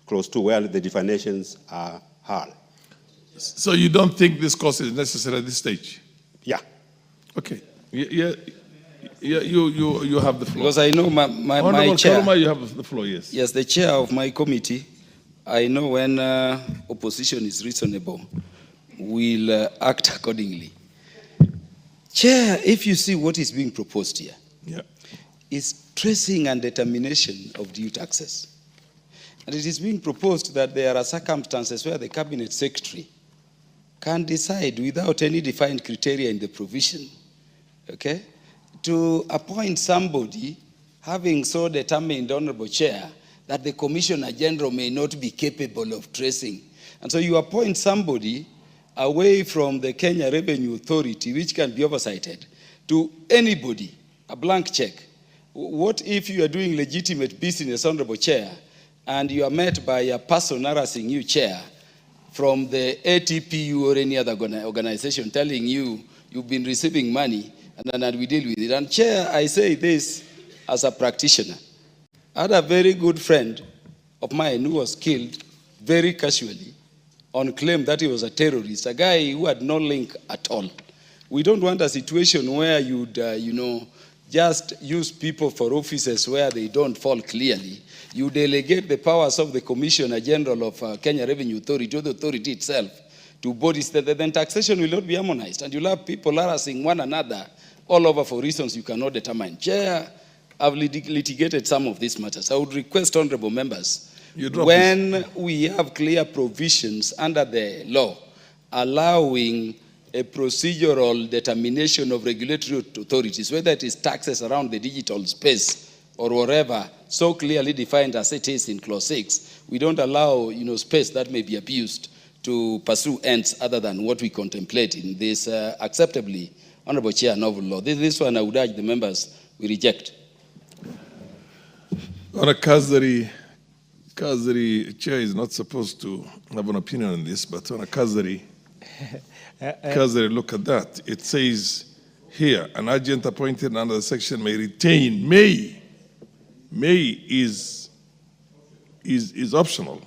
2, where the definitions are hard. So you don't think this course is necessary at this stage? Yeah. Okay. You have the floor. Because I know my chair. Kaluma, you have the floor, yes. Yes, the chair of my committee, I know when opposition is reasonable, we'll act accordingly. Chair, if you see what is being proposed here, is tracing and determination of due taxes. And it is being proposed that there are circumstances where the cabinet secretary can decide without any defined criteria in the provision, okay, to appoint somebody having so determined, Honorable Chair, that the Commissioner General may not be capable of tracing. And so you appoint somebody away from the Kenya Revenue Authority, which can be oversighted, to anybody, a blank check. What if you are doing legitimate business, Honorable Chair, and you are met by a person harassing you, Chair, from the ATPU or any other organization telling you you've been receiving money and we deal with it. And Chair, I say this as a practitioner. I had a very good friend of mine who was killed very casually on claim that he was a terrorist, a guy who had no link at all. We don't want a situation where you'd, just use people for offices where they don't fall clearly. You delegate the powers of the Commissioner General of Kenya Revenue Authority or the authority itself to bodies that then taxation will not be harmonized, and you'll have people harassing one another all over for reasons you cannot determine. Chair, I've litigated some of these matters. I would request honorable members, when we have clear provisions under the law allowing a procedural determination of regulatory authorities, whether it is taxes around the digital space or whatever, so clearly defined as it is in Clause 6, we don't allow space that may be abused to pursue ends other than what we contemplate in this acceptably Honorable Chair novel law. This one I would urge the members we reject. On a Kazari Chair is not supposed to have an opinion on this, but on a Kazari, look at that. It says here, an agent appointed under the section may retain, may is optional.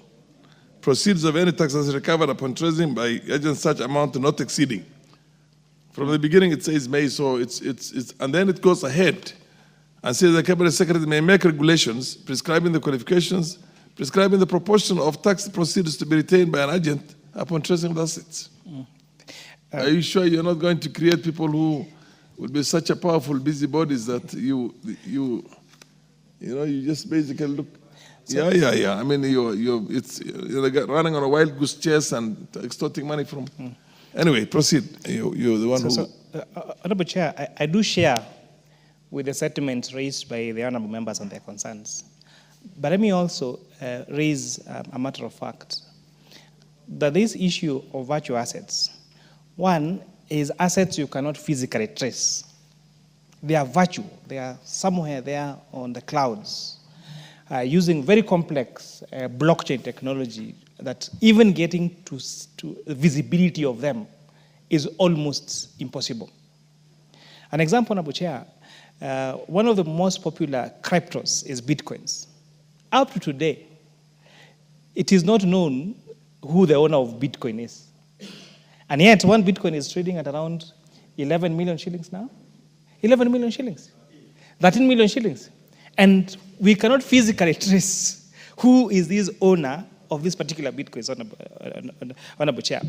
Proceeds of any taxes recovered upon tracing by agent such amount to not exceeding. From the beginning it says may, so it's and then it goes ahead and says the Cabinet Secretary may make regulations prescribing the qualifications, prescribing the proportion of tax proceeds to be retained by an agent upon tracing of assets. Are you sure you're not going to create people who will be such a powerful busybodies that you just basically look? Yeah. I mean, you're running on a wild goose chase and extorting money from. Anyway, proceed. You're the one who. Honorable Chair, I do share with the sentiments raised by the honorable members and their concerns. But let me also raise a matter of fact that this issue of virtual assets, one is assets you cannot physically trace. They are virtual. They are somewhere there on the clouds, using very complex blockchain technology that even getting to the visibility of them is almost impossible. An example, Honorable Chair, one of the most popular cryptos is Bitcoins. Up to today, it is not known who the owner of Bitcoin is. And yet, one Bitcoin is trading at around 11 million shillings now. 11 million shillings. 13 million shillings. And we cannot physically trace who is this owner of this particular Bitcoin, Honorable Chair.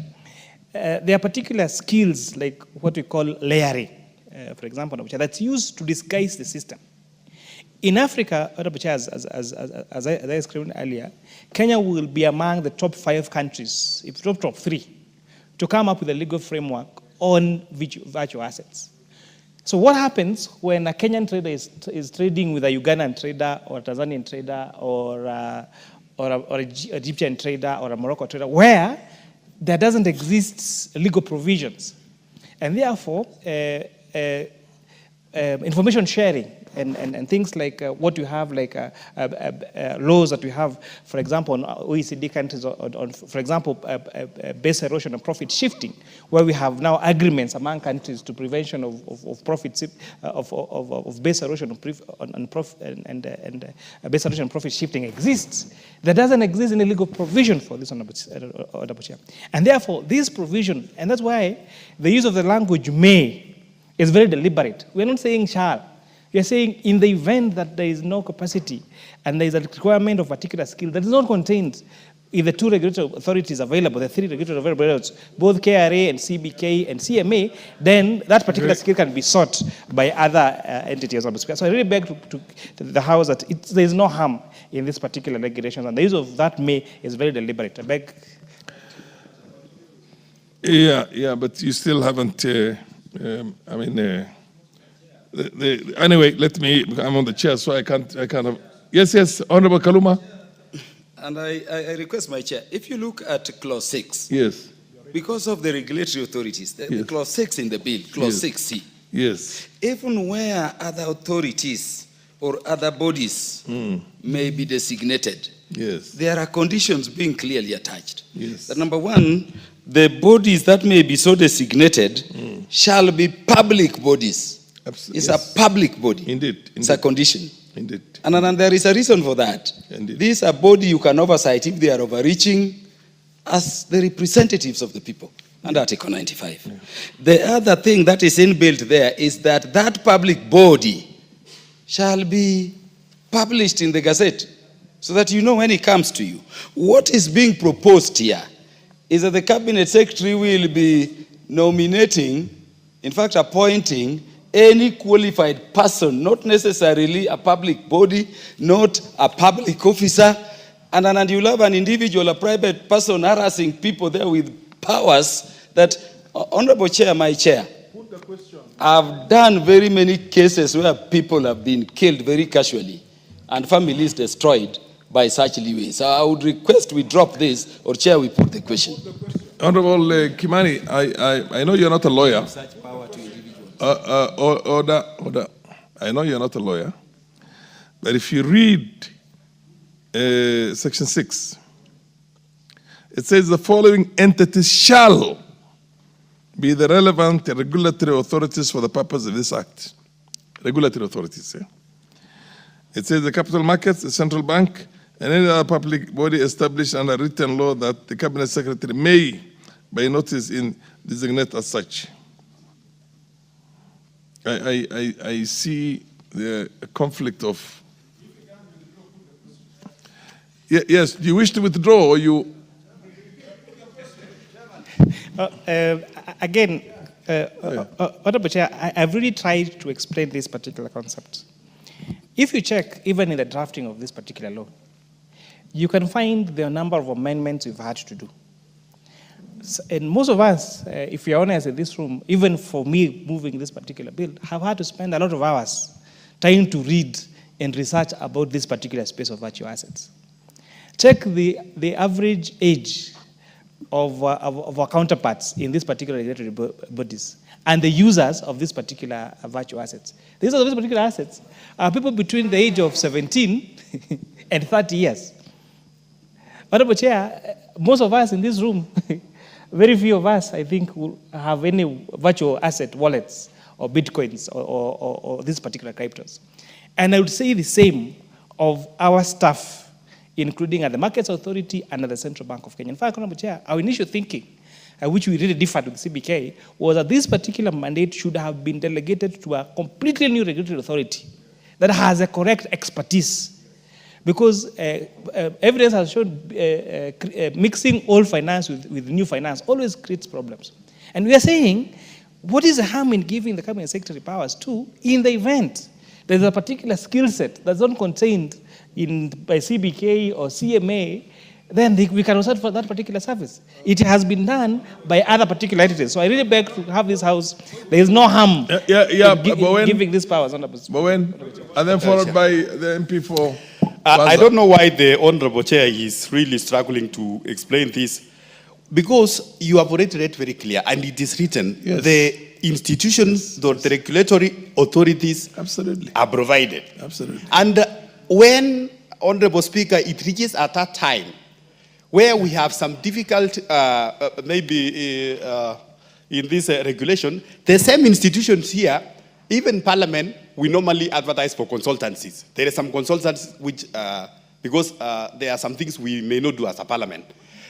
There are particular skills like what we call layering, for example, Honorable Chair, that's used to disguise the system. In Africa, Honorable Chair, as I explained earlier, Kenya will be among the top 5 countries, if not top 3, to come up with a legal framework on virtual assets. So what happens when a Kenyan trader is trading with a Ugandan trader or a Tanzanian trader or an Egyptian trader or a Morocco trader where there doesn't exist legal provisions? And therefore, information sharing and things like what you have, like laws that we have, for example, on OECD countries, on for example, base erosion and profit shifting, where we have now agreements among countries to prevention of profit of base erosion and base erosion and profit shifting exists. There doesn't exist any legal provision for this, Honorable Chair. And therefore, this provision, and that's why the use of the language may is very deliberate. We're not saying shall. You're saying in the event that there is no capacity and there is a requirement of particular skill that is not contained in the 2 regulatory authorities available, the 3 regulatory authorities, both KRA and CBK and CMA, then that particular skill can be sought by other entities. So I really beg to the House that there is no harm in this particular regulation, and the use of that may is very deliberate. I beg. Yeah, but you still haven't, anyway, I'm on the chair, so I can't have. Yes, Honorable Kaluma. And I request my chair, if you look at Clause 6, yes, Because of the regulatory authorities, the clause 6 in the bill, clause 6C. Yes. Even where other authorities or other bodies may be designated, Yes. there are conditions being clearly attached. Yes. That number one, the bodies that may be so designated shall be public bodies. It's a public body. Indeed. It's a condition. Indeed. And there is a reason for that. Indeed. These are body you can oversight if they are overreaching as the representatives of the people under Article 95. Yeah. The other thing that is inbuilt there is that that public body shall be published in the Gazette so that you know when it comes to you. What is being proposed here is that the Cabinet Secretary will be nominating, in fact appointing, any qualified person, not necessarily a public body, not a public officer, and you'll have an individual, a private person harassing people there with powers that, Honorable Chair, my chair, I've done very many cases where people have been killed very casually and families destroyed by such leeway. So I would request we drop this, or Chair, we put the question. Honorable Kimani, I know you're not a lawyer. Order. I know you're not a lawyer, but if you read Section 6, it says the following entities shall be the relevant regulatory authorities for the purpose of this act. Regulatory authorities, yeah? It says the capital markets, the central bank, and any other public body established under written law that the Cabinet Secretary may, by notice, designate as such. I see the conflict of... Yes, do you wish to withdraw or you... Again, Honorable Chair, I've really tried to explain this particular concept. If you check, even in the drafting of this particular law, you can find the number of amendments we've had to do. And most of us, if you're honest in this room, even for me moving this particular bill, have had to spend a lot of hours trying to read and research about this particular space of virtual assets. Check the average age of our counterparts in these particular regulatory bodies and the users of this particular virtual assets. These particular assets are people between the age of 17 and 30 years. Honorable Chair, most of us in this room, very few of us, I think, will have any virtual asset wallets or bitcoins or these particular cryptos. And I would say the same of our staff, including at the Markets Authority and at the Central Bank of Kenya. In fact, Honorable Chair, our initial thinking, which we really differed with CBK, was that this particular mandate should have been delegated to a completely new regulatory authority that has a correct expertise. Because evidence has shown mixing old finance with new finance always creates problems. And we are saying, what is the harm in giving the Cabinet Secretary powers to, in the event there's a particular skill set that's not contained by CBK or CMA, then we can resort for that particular service. It has been done by other particular entities. So I really beg to have this house. There is no harm in giving these powers. And then followed by the MP for... I don't know why the Honorable Chair is really struggling to explain this, because you have already read very clear, and it is written, the institutions, the regulatory authorities are provided. Absolutely. And when, Honorable Speaker, it reaches at that time where we have some difficult, maybe in this regulation, the same institutions here, even Parliament, we normally advertise for consultancies. There are some consultants which, because there are some things we may not do as a Parliament.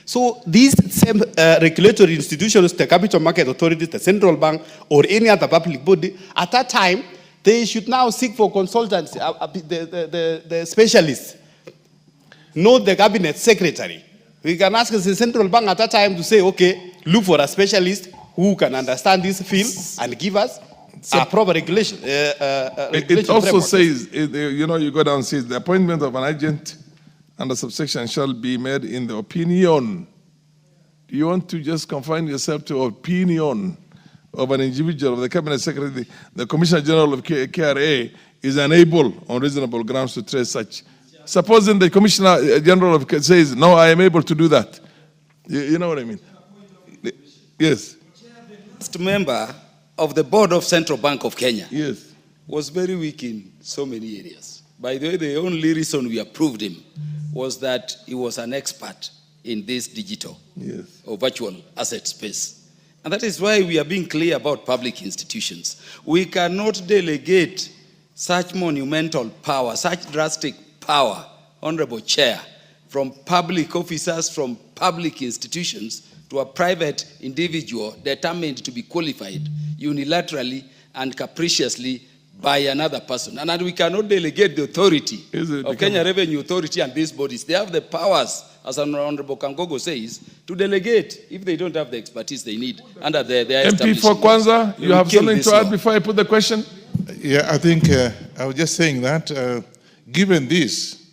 So these same regulatory institutions, the Capital Market Authorities, the Central Bank, or any other public body, at that time, they should now seek for consultants, the specialists, not the Cabinet Secretary. We can ask the Central Bank at that time to say, okay, look for a specialist who can understand this field and give us a proper regulation. It also says, you know, you go down and says the appointment of an agent under subsection shall be made in the opinion. You want to just confine yourself to opinion of an individual of the Cabinet Secretary. The Commissioner General of KRA is unable on reasonable grounds to trace such. Supposing the Commissioner General of says, no, I am able to do that. You know what I mean? Yes. First member of the board of Central Bank of Kenya. Yes. Was very weak in so many areas. By the way, the only reason we approved him was that he was an expert in this digital or virtual asset space. And that is why we are being clear about public institutions. We cannot delegate such monumental power, such drastic power, Honorable Chair, from public officers, from public institutions to a private individual determined to be qualified unilaterally and capriciously by another person. And we cannot delegate the authority of Kenya Revenue Authority and these bodies. They have the powers, as Honorable Kangogo says, to delegate if they don't have the expertise they need under their MP for Kwanza, you have something to add before I put the question? Yeah, I think I was just saying that given this,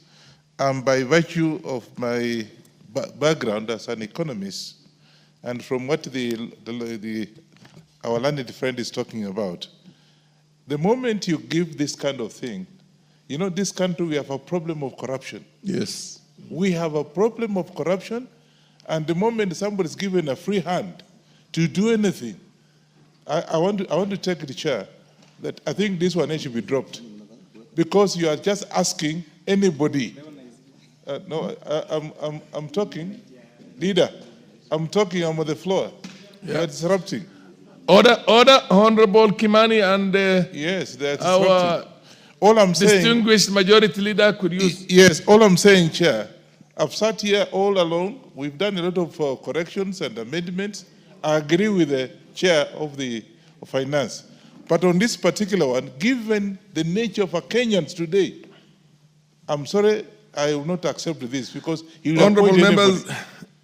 by virtue of my background as an economist, and from what our learned friend is talking about, the moment you give this kind of thing, you know, this country, we have a problem of corruption. Yes. We have a problem of corruption, and the moment somebody is given a free hand to do anything, I want to take the chair that I think this one should be dropped, because you are just asking anybody. No, I'm talking, leader. I'm talking. I'm on the floor. You are disrupting. Order, Honorable Kimani and yes, that's our all I'm saying. Distinguished majority leader could use. Yes, all I'm saying, Chair. I've sat here all along. We've done a lot of corrections and amendments. I agree with the Chair of the Finance, but on this particular one, given the nature of our Kenyans today, I'm sorry, I will not accept this because he will Honorable appoint members.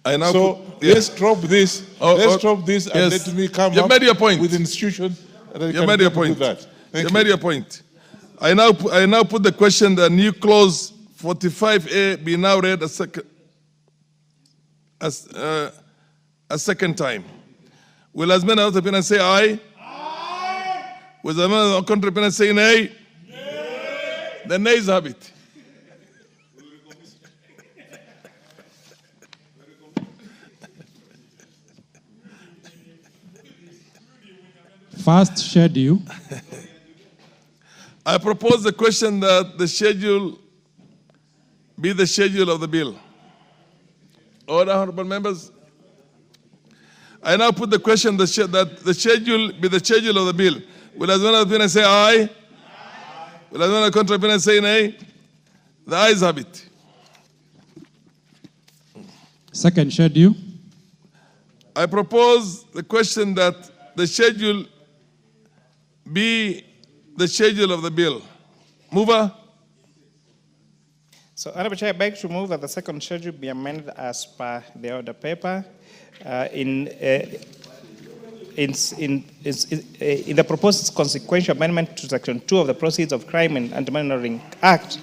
anybody. Let's drop this. Let's drop this and let me come up with institution. You made your point. You made your point. I now put the question that new clause 45A be now read a second time. Will as many of the opinion say aye? Aye. Will as many of the opinion say nay? Nay. The nays have it. First schedule. I propose the question that the schedule be the schedule of the bill. Order, honorable members. I now put the question that the schedule be the schedule of the bill. Will as one opinion say aye? Aye. Will as one contrary opinion say nay? The ayes have it. Second schedule. I propose the question that the schedule be the schedule of the bill. Mover. So, Honorable Chair, I beg to move that the second schedule be amended as per the order paper. In the proposed consequential amendment to Section 2 of the Proceeds of Crime and Anti-Money Laundering Act,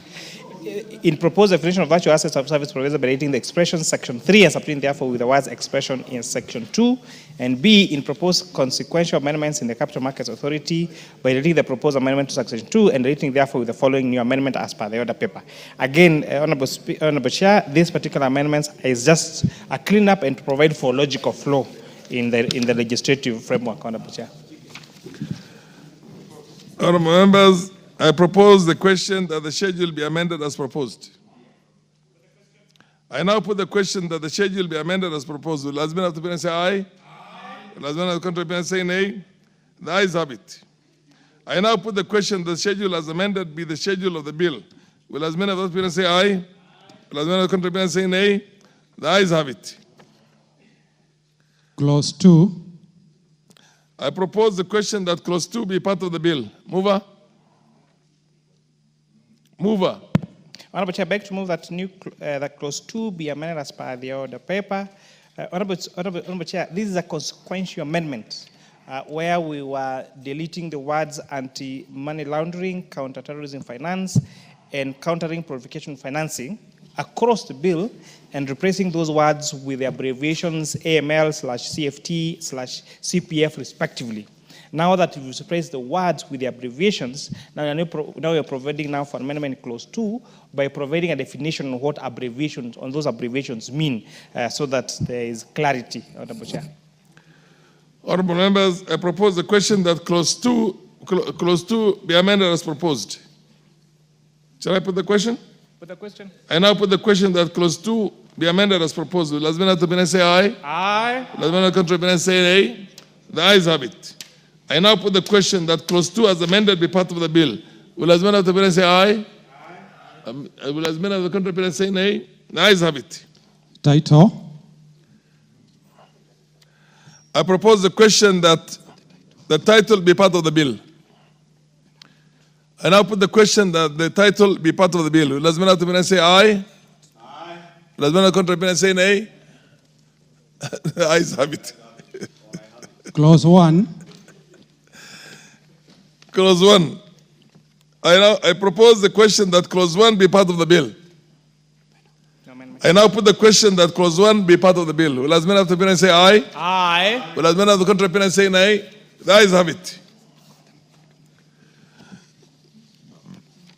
in proposed definition of virtual assets of service providers by deleting the expression Section 3 and substituting therefore with the words expression in Section 2, and B, in proposed consequential amendments in the Capital Markets Authority by deleting the proposed amendment to Section 2 and deleting therefore with the following new amendment as per the order paper. Again, Honorable Chair, this particular amendment is just a cleanup and to provide for logical flow in the legislative framework, Honorable Chair. Honorable members, I propose the question that the schedule be amended as proposed. I now put the question that the schedule be amended as proposed. Will as many of the opinion say aye? Aye. Will as many of the contrary opinion say nay? The ayes have it. I now put the question that the schedule as amended be the schedule of the bill. Will as many of the opinion say aye? Will as many of the contrary opinion say nay? The ayes have it. Clause 2. I propose the question that clause 2 be part of the bill. Mover. Mover. Honorable Chair, I beg to move that that clause 2 be amended as per the order paper. Honorable Chair, this is a consequential amendment where we were deleting the words anti-money laundering, counter-terrorism finance, and countering provocation financing across the bill and replacing those words with the abbreviations AML/CFT/CPF respectively. Now that we've replaced the words with the abbreviations, now we're providing now for amendment clause 2 by providing a definition of what those abbreviations mean so that there is clarity, Honorable Chair. Honorable members, I propose the question that clause 2 be amended as proposed. Shall I put the question? Put the question. I now put the question that clause 2 be amended as proposed. Will Lazmina Tobina say aye? Aye. Lazmina Contribina say nay? The ayes have it. I now put the question that clause 2 as amended be part of the bill. Will Lazmina Tobina say aye? Aye. Will Lazmina Contribina say nay? The ayes have it. Title. I propose the question that the title be part of the bill. I now put the question that the title be part of the bill. Will Lazmina Tobina say aye? Aye. Will Lazmina Contribina say nay? The ayes have it. Clause 1. Clause 1. I propose the question that clause 1 be part of the bill. I now put the question that clause 1 be part of the bill. Will Lazmina Tobina say aye? Aye. Will Lazmina Contribina say nay? The ayes have it.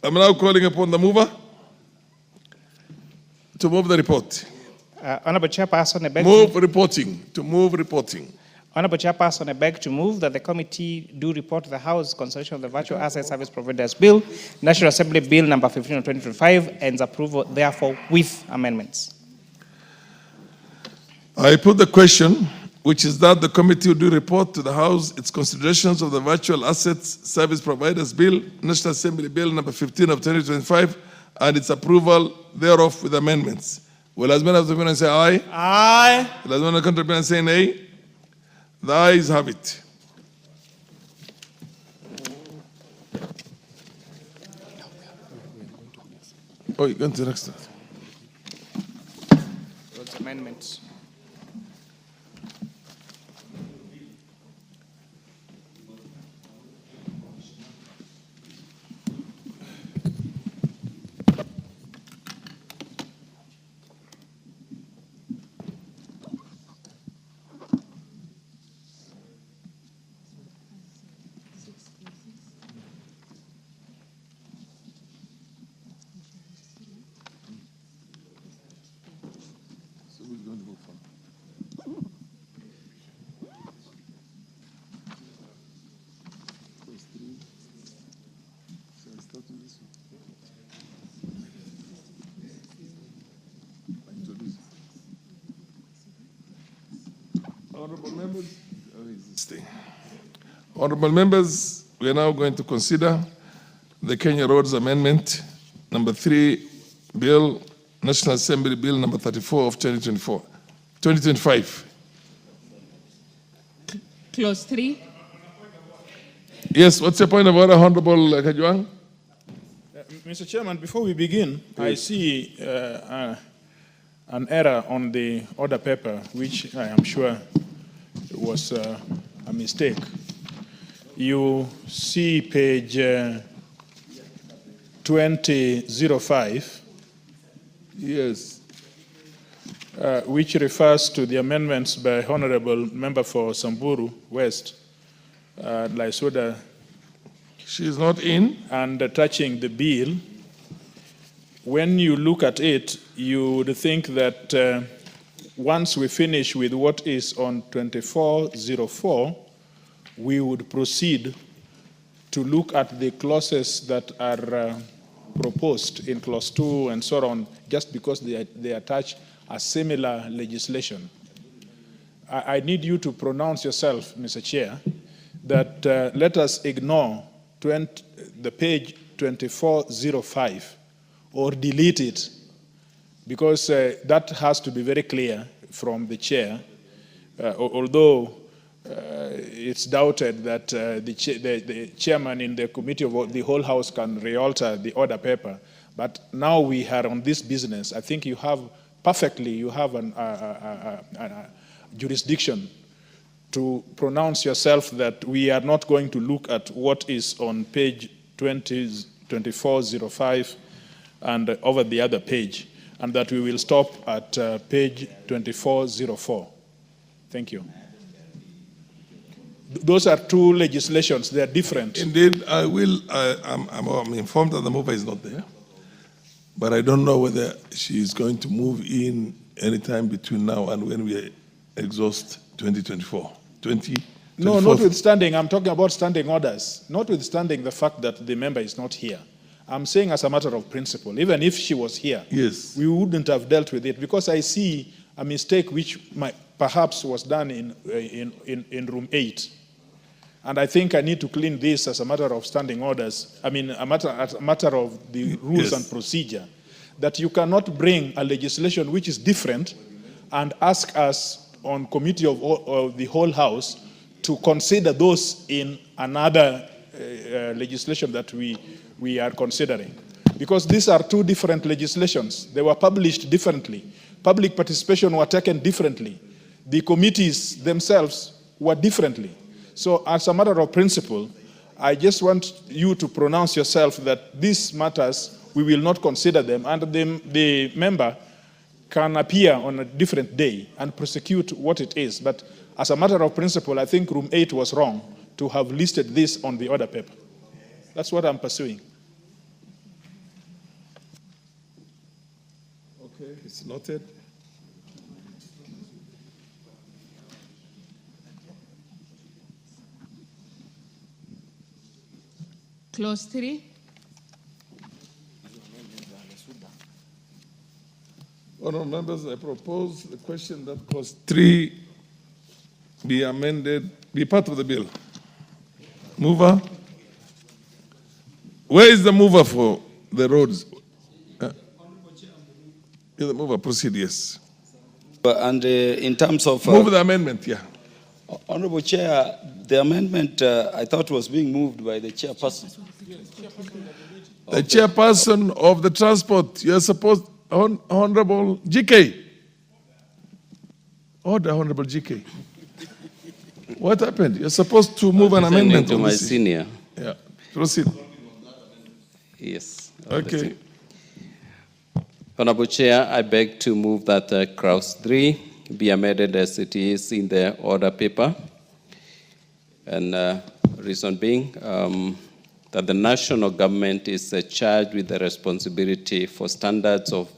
I'm now calling upon the mover to move the report. Honorable Chairperson, I beg To move reporting. Honorable Chairperson, I beg to move that the committee do report to the House consideration of the Virtual Asset Service Providers Bill, National Assembly Bill number 15 of 2025, and approval therefore with amendments. I put the question, which is that the committee will do report to the House its considerations of the Virtual Assets Service Providers Bill, National Assembly Bill number 15 of 2025, and its approval thereof with amendments. Will Lazmina Tobina say aye? Aye. Will Lazmina Contribina say nay? The ayes have it. Oh, you're going to the next one. Those amendments. Honorable members, we are now going to consider the Kenya Roads Amendment number 3 Bill, National Assembly Bill number 34 of 2025. Clause 3. Yes, what's your point of order, Honorable Kajwang? Mr. Chairman, before we begin, I see an error on the order paper, which I am sure was a mistake. You see page 2005. Yes. Which refers to the amendments by Honorable Member for Samburu West, Laisoda. She is not in. And touching the bill. When you look at it, you would think that once we finish with what is on 2404, we would proceed to look at the clauses that are proposed in clause 2 and so on, just because they attach a similar legislation. I need you to pronounce yourself, Mr. Chair, that let us ignore the page 2405 or delete it, because that has to be very clear from the chair, although it's doubted that the chairman in the committee of the whole house can re-alter the order paper. But now we are on this business. I think you have a jurisdiction to pronounce yourself that we are not going to look at what is on page 2405 and over the other page, and that we will stop at page 2404. Thank you. Those are two legislations. They are different. Indeed, I'm informed that the mover is not there, but I don't know whether she is going to move in anytime between now and when we exhaust 2024. No, 24th. notwithstanding, I'm talking about standing orders, notwithstanding the fact that the member is not here. I'm saying as a matter of principle, even if she was here, Yes. we wouldn't have dealt with it because I see a mistake which perhaps was done in room 8. And I think I need to clean this as a matter of standing orders. I mean, a matter of the rules and procedure, that you cannot bring a legislation which is different and ask us on committee of the whole House to consider those in another legislation that we are considering. Because these are two different legislations. They were published differently. Public participation were taken differently. The committees themselves were differently. So as a matter of principle, I just want you to pronounce yourself that these matters, we will not consider them, and the member can appear on a different day and prosecute what it is. But as a matter of principle, I think room 8 was wrong to have listed this on the order paper. That's what I'm pursuing. Okay, it's noted. Clause 3. Honourable members, I propose the question that clause 3 be amended, be part of the bill. Mover? Where is the mover for the roads? The mover, proceed, yes. And in terms of... Move the amendment, yeah. Honorable Chair, the amendment I thought was being moved by the chairperson. The chairperson of the transport, you're supposed, Honorable GK. Order, Honorable GK. What happened? You're supposed to move an amendment. To my senior. Yeah, proceed. Yes. Okay. Honorable Chair, I beg to move that clause 3 be amended as it is in the order paper. And reason being that the national government is charged with the responsibility for standards of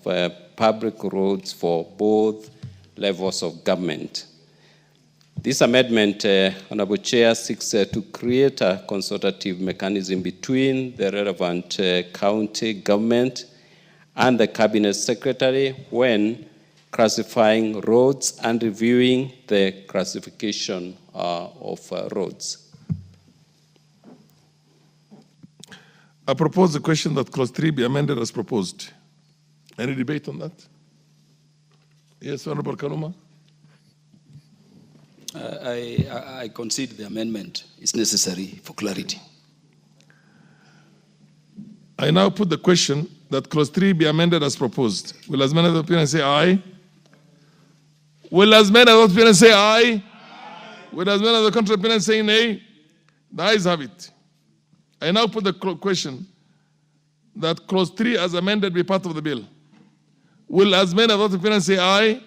public roads for both levels of government. This amendment, Honorable Chair, seeks to create a consultative mechanism between the relevant county government and the Cabinet Secretary when classifying roads and reviewing the classification of roads. I propose the question that clause 3 be amended as proposed. Any debate on that? Yes, Honorable Kaluma. I concede the amendment is necessary for clarity. I now put the question that clause 3 be amended as proposed. Will as many of the opinion say aye? Will as many of the opinion say aye? Will as many of the contrary opinion say nay? The ayes have it. I now put the question that clause 3 as amended be part of the bill. Will as many of the opinion say aye?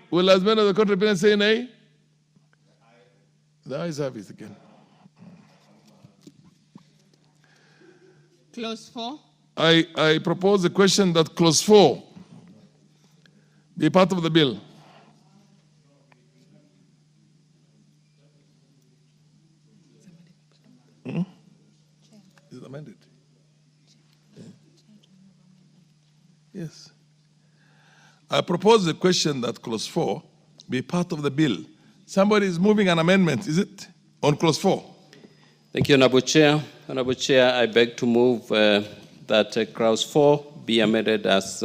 Will as many of the contrary opinion say nay? The ayes have it again. Clause 4. I propose the question that clause 4 be part of the bill. Is it amended? Yes. I propose the question that clause 4 be part of the bill. Somebody is moving an amendment, is it? On clause 4. Thank you, Honorable Chair. Honorable Chair, I beg to move that clause 4 be amended as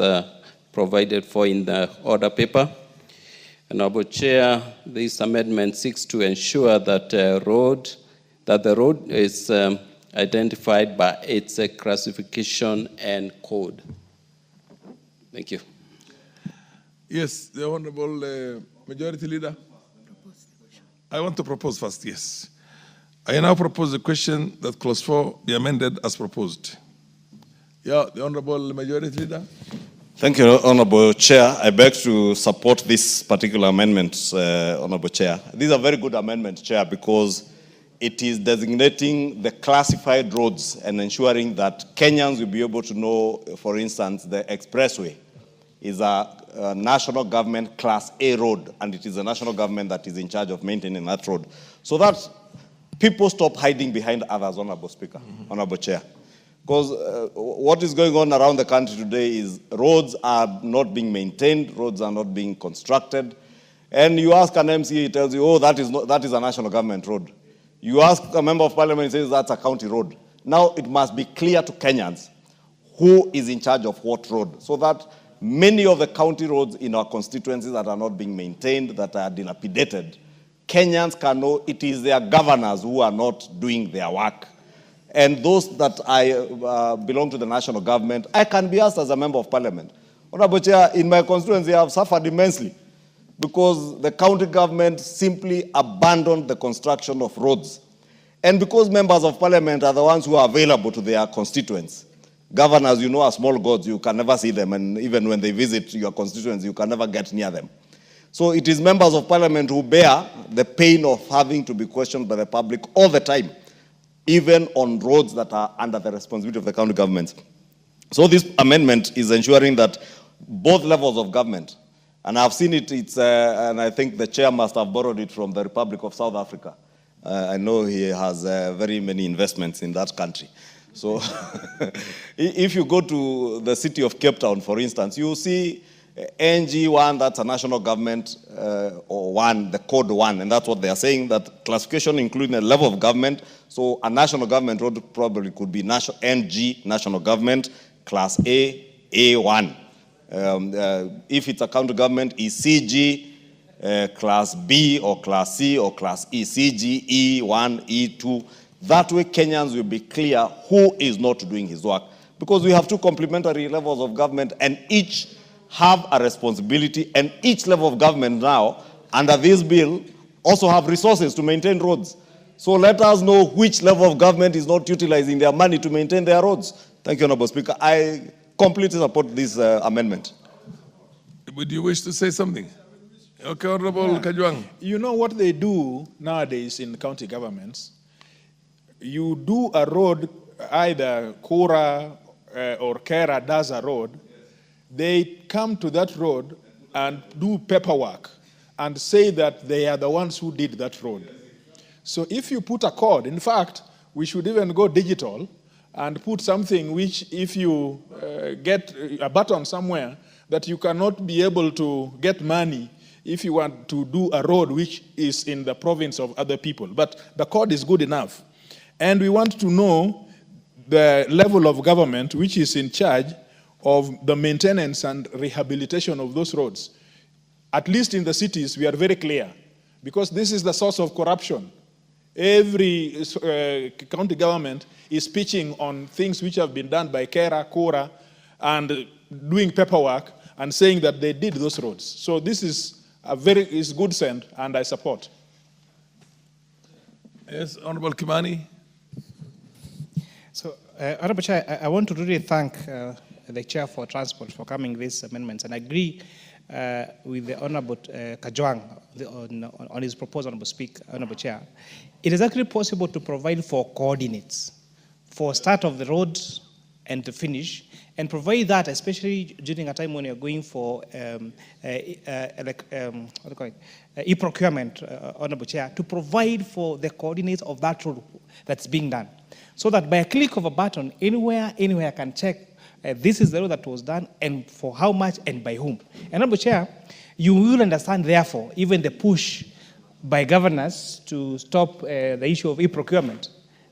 provided for in the order paper. Honorable Chair, this amendment seeks to ensure that the road is identified by its classification and code. Thank you. Yes, the Honorable Majority Leader. I want to propose first, yes. I now propose the question that clause 4 be amended as proposed. Yeah, the Honorable Majority Leader. Thank you, Honorable Chair. I beg to support this particular amendment, Honorable Chair. This is a very good amendment, Chair, because it is designating the classified roads and ensuring that Kenyans will be able to know, for instance, the expressway is a national government Class A road, and it is the national government that is in charge of maintaining that road. So that people stop hiding behind others, Honorable Speaker, Honorable Chair. Because what is going on around the country today is roads are not being maintained, roads are not being constructed. And you ask an MC, he tells you, oh, that is a national government road. You ask a member of parliament, he says that's a county road. Now it must be clear to Kenyans who is in charge of what road, so that many of the county roads in our constituencies that are not being maintained, that are dilapidated, Kenyans can know it is their governors who are not doing their work. And those that belong to the national government, I can be asked as a member of parliament. Honorable Chair, in my constituency, I have suffered immensely because the county government simply abandoned the construction of roads. And because members of parliament are the ones who are available to their constituents. Governors, you know, are small gods. You can never see them. And even when they visit your constituents, you can never get near them. So it is members of parliament who bear the pain of having to be questioned by the public all the time, even on roads that are under the responsibility of the county government. So this amendment is ensuring that both levels of government, and I've seen it, and I think the chair must have borrowed it from the Republic of South Africa. I know he has very many investments in that country. So if you go to the city of Cape Town, for instance, you see NG1, that's a national government, or one, the code 1, and that's what they are saying, that classification including a level of government. So a national government road probably could be NG, national government, Class A, A1. If it's a county government, ECG, Class B or Class C or Class E, CG, E1, E2. That way Kenyans will be clear who is not doing his work. Because we have two complementary levels of government and each have a responsibility, and each level of government now, under this bill, also have resources to maintain roads. So let us know which level of government is not utilizing their money to maintain their roads. Thank you, Honorable Speaker. I completely support this amendment. Would you wish to say something? Okay, Honorable Kajwang. You know what they do nowadays in county governments? You do a road, either Kura or Kera does a road, they come to that road and do paperwork and say that they are the ones who did that road. So if you put a code, in fact, we should even go digital and put something which, if you get a button somewhere, that you cannot be able to get money if you want to do a road which is in the province of other people. But the code is good enough. And we want to know the level of government which is in charge of the maintenance and rehabilitation of those roads. At least in the cities, we are very clear, because this is the source of corruption. Every county government is pitching on things which have been done by Kera, Kora, and doing paperwork and saying that they did those roads. So this is is good sense, and I support. Yes, Honorable Kimani. So, Honorable Chair, I want to really thank the Chair for Transport for coming these amendments, and agree with the Honorable Kajwang on his proposal, Honorable Chair. It is actually possible to provide for coordinates for start of the road and to finish, and provide that, especially during a time when you're going for e-procurement, Honorable Chair, to provide for the coordinates of that road that's being done. So that by a click of a button, anywhere I can check this is the road that was done and for how much and by whom. And Honorable Chair, you will understand, therefore, even the push by governors to stop the issue of e-procurement.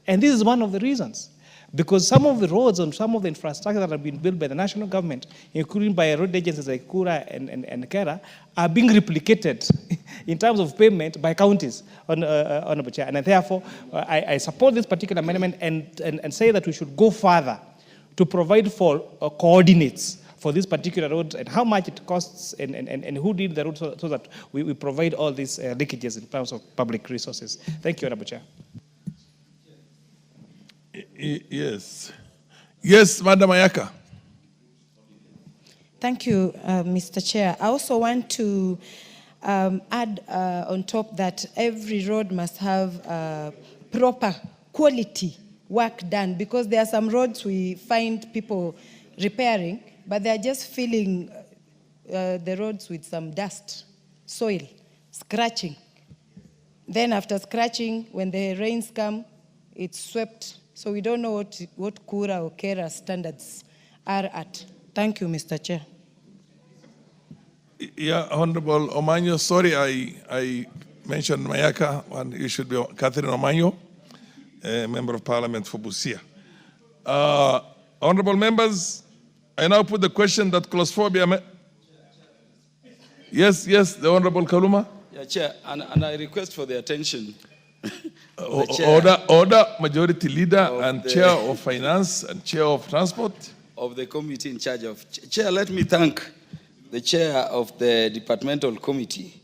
And this is one of the reasons. Because some of the roads and some of the infrastructure that have been built by the national government, including by road agencies like Kura and Kera, are being replicated in terms of payment by counties, Honorable Chair. And therefore, I support this particular amendment and say that we should go further to provide for coordinates for this particular road and how much it costs and who did the road, so that we provide all these leakages in terms of public resources. Thank you, Honorable Chair. Yes. Yes, Madam Ayaka. Thank you, Mr. Chair. I also want to add on top that every road must have proper quality work done, because there are some roads we find people repairing, but they are just filling the roads with some dust, soil, scratching. Then after scratching, when the rains come, it's swept. So we don't know what Kura or Kera standards are at. Thank you, Mr. Chair. Yeah, Honorable Omanyo, sorry I mentioned Mayaka, and you should be Catherine Omanyo, a member of parliament for Busia. Honorable members, I now put the question that clause 4 be amended. Yes, the Honorable Kaluma. Yeah, Chair, and I request for the attention of the Chair, Order, Majority Leader and Chair of Finance and Chair of Transport. Of the committee in charge of. Chair, let me thank the Chair of the Departmental Committee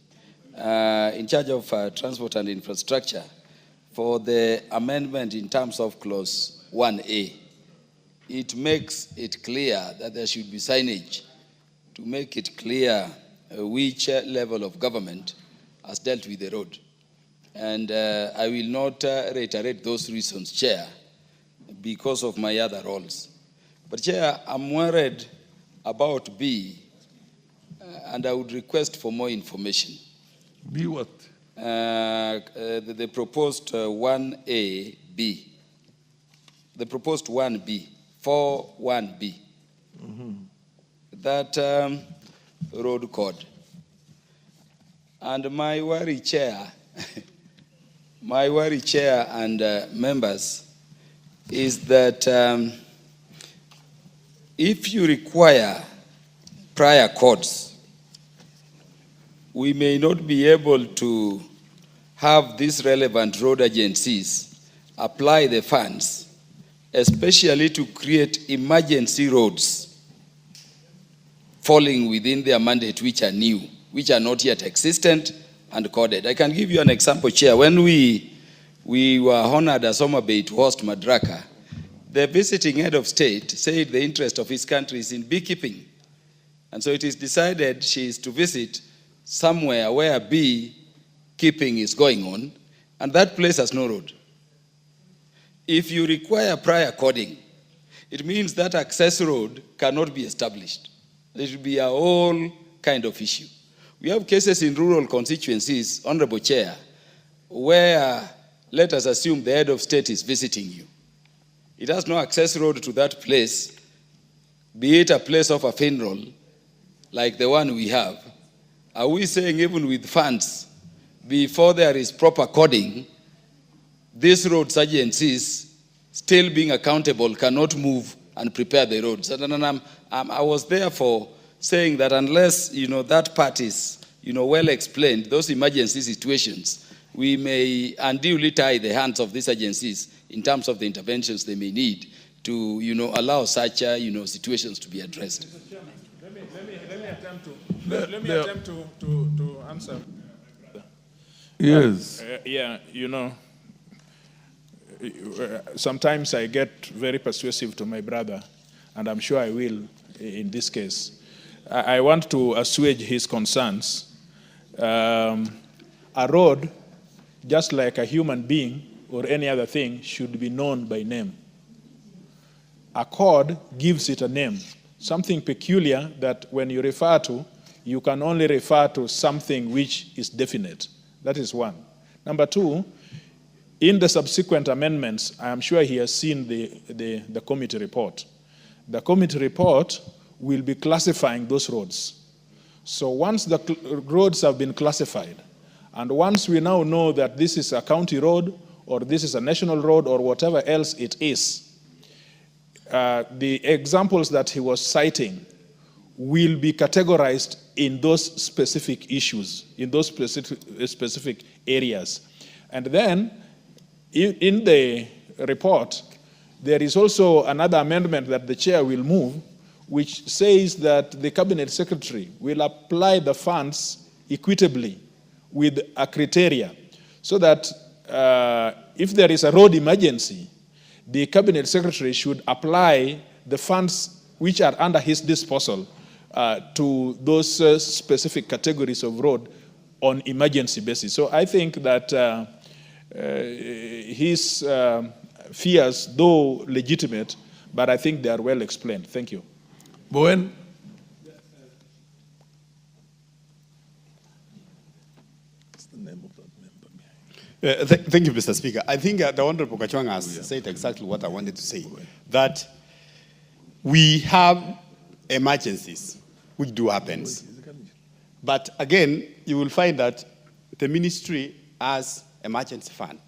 in charge of Transport and Infrastructure for the amendment in terms of clause 1A. It makes it clear that there should be signage to make it clear which level of government has dealt with the road. And I will not reiterate those reasons, Chair, because of my other roles. But Chair, I'm worried about B, and I would request for more information. B what? The proposed 1A-B. The proposed 1B, 4-1B. That road code. And my worry, Chair, and members, is that if you require prior codes, we may not be able to have these relevant road agencies apply the funds, especially to create emergency roads falling within their mandate, which are new, which are not yet existent and coded. I can give you an example, Chair. When we were honored as Homa Bay to host Madaraka, the visiting head of state said the interest of his country is in beekeeping. And so it is decided she is to visit somewhere where beekeeping is going on, and that place has no road. If you require prior coding, it means that access road cannot be established. There should be a whole kind of issue. We have cases in rural constituencies, Honorable Chair, where, let us assume the head of state is visiting you. It has no access road to that place, be it a place of a funeral, like the one we have. Are we saying even with funds, before there is proper coding, these roads agencies, still being accountable, cannot move and prepare the roads? And I was therefore saying that unless that part is well explained, those emergency situations, we may unduly tie the hands of these agencies in terms of the interventions they may need to allow such situations to be addressed. Let me attempt to answer. Yes. Sometimes I get very persuasive to my brother, and I'm sure I will in this case. I want to assuage his concerns. A road, just like a human being or any other thing, should be known by name. A code gives it a name, something peculiar that when you refer to, you can only refer to something which is definite. That is one. Number two, in the subsequent amendments, I am sure he has seen the committee report. The committee report will be classifying those roads. So once the roads have been classified, and once we now know that this is a county road, or this is a national road, or whatever else it is, the examples that he was citing will be categorized in those specific issues, in those specific areas. And then, in the report, there is also another amendment that the chair will move, which says that the cabinet secretary will apply the funds equitably with a criteria, so that if there is a road emergency, the cabinet secretary should apply the funds which are under his disposal to those specific categories of road on emergency basis. So I think that his fears, though legitimate, but I think they are well explained. Thank you. Bowen? Thank you, Mr. Speaker. I think the Honorable Kajwang has said exactly what I wanted to say, that we have emergencies, which do happen. But again, you will find that the ministry has emergency fund.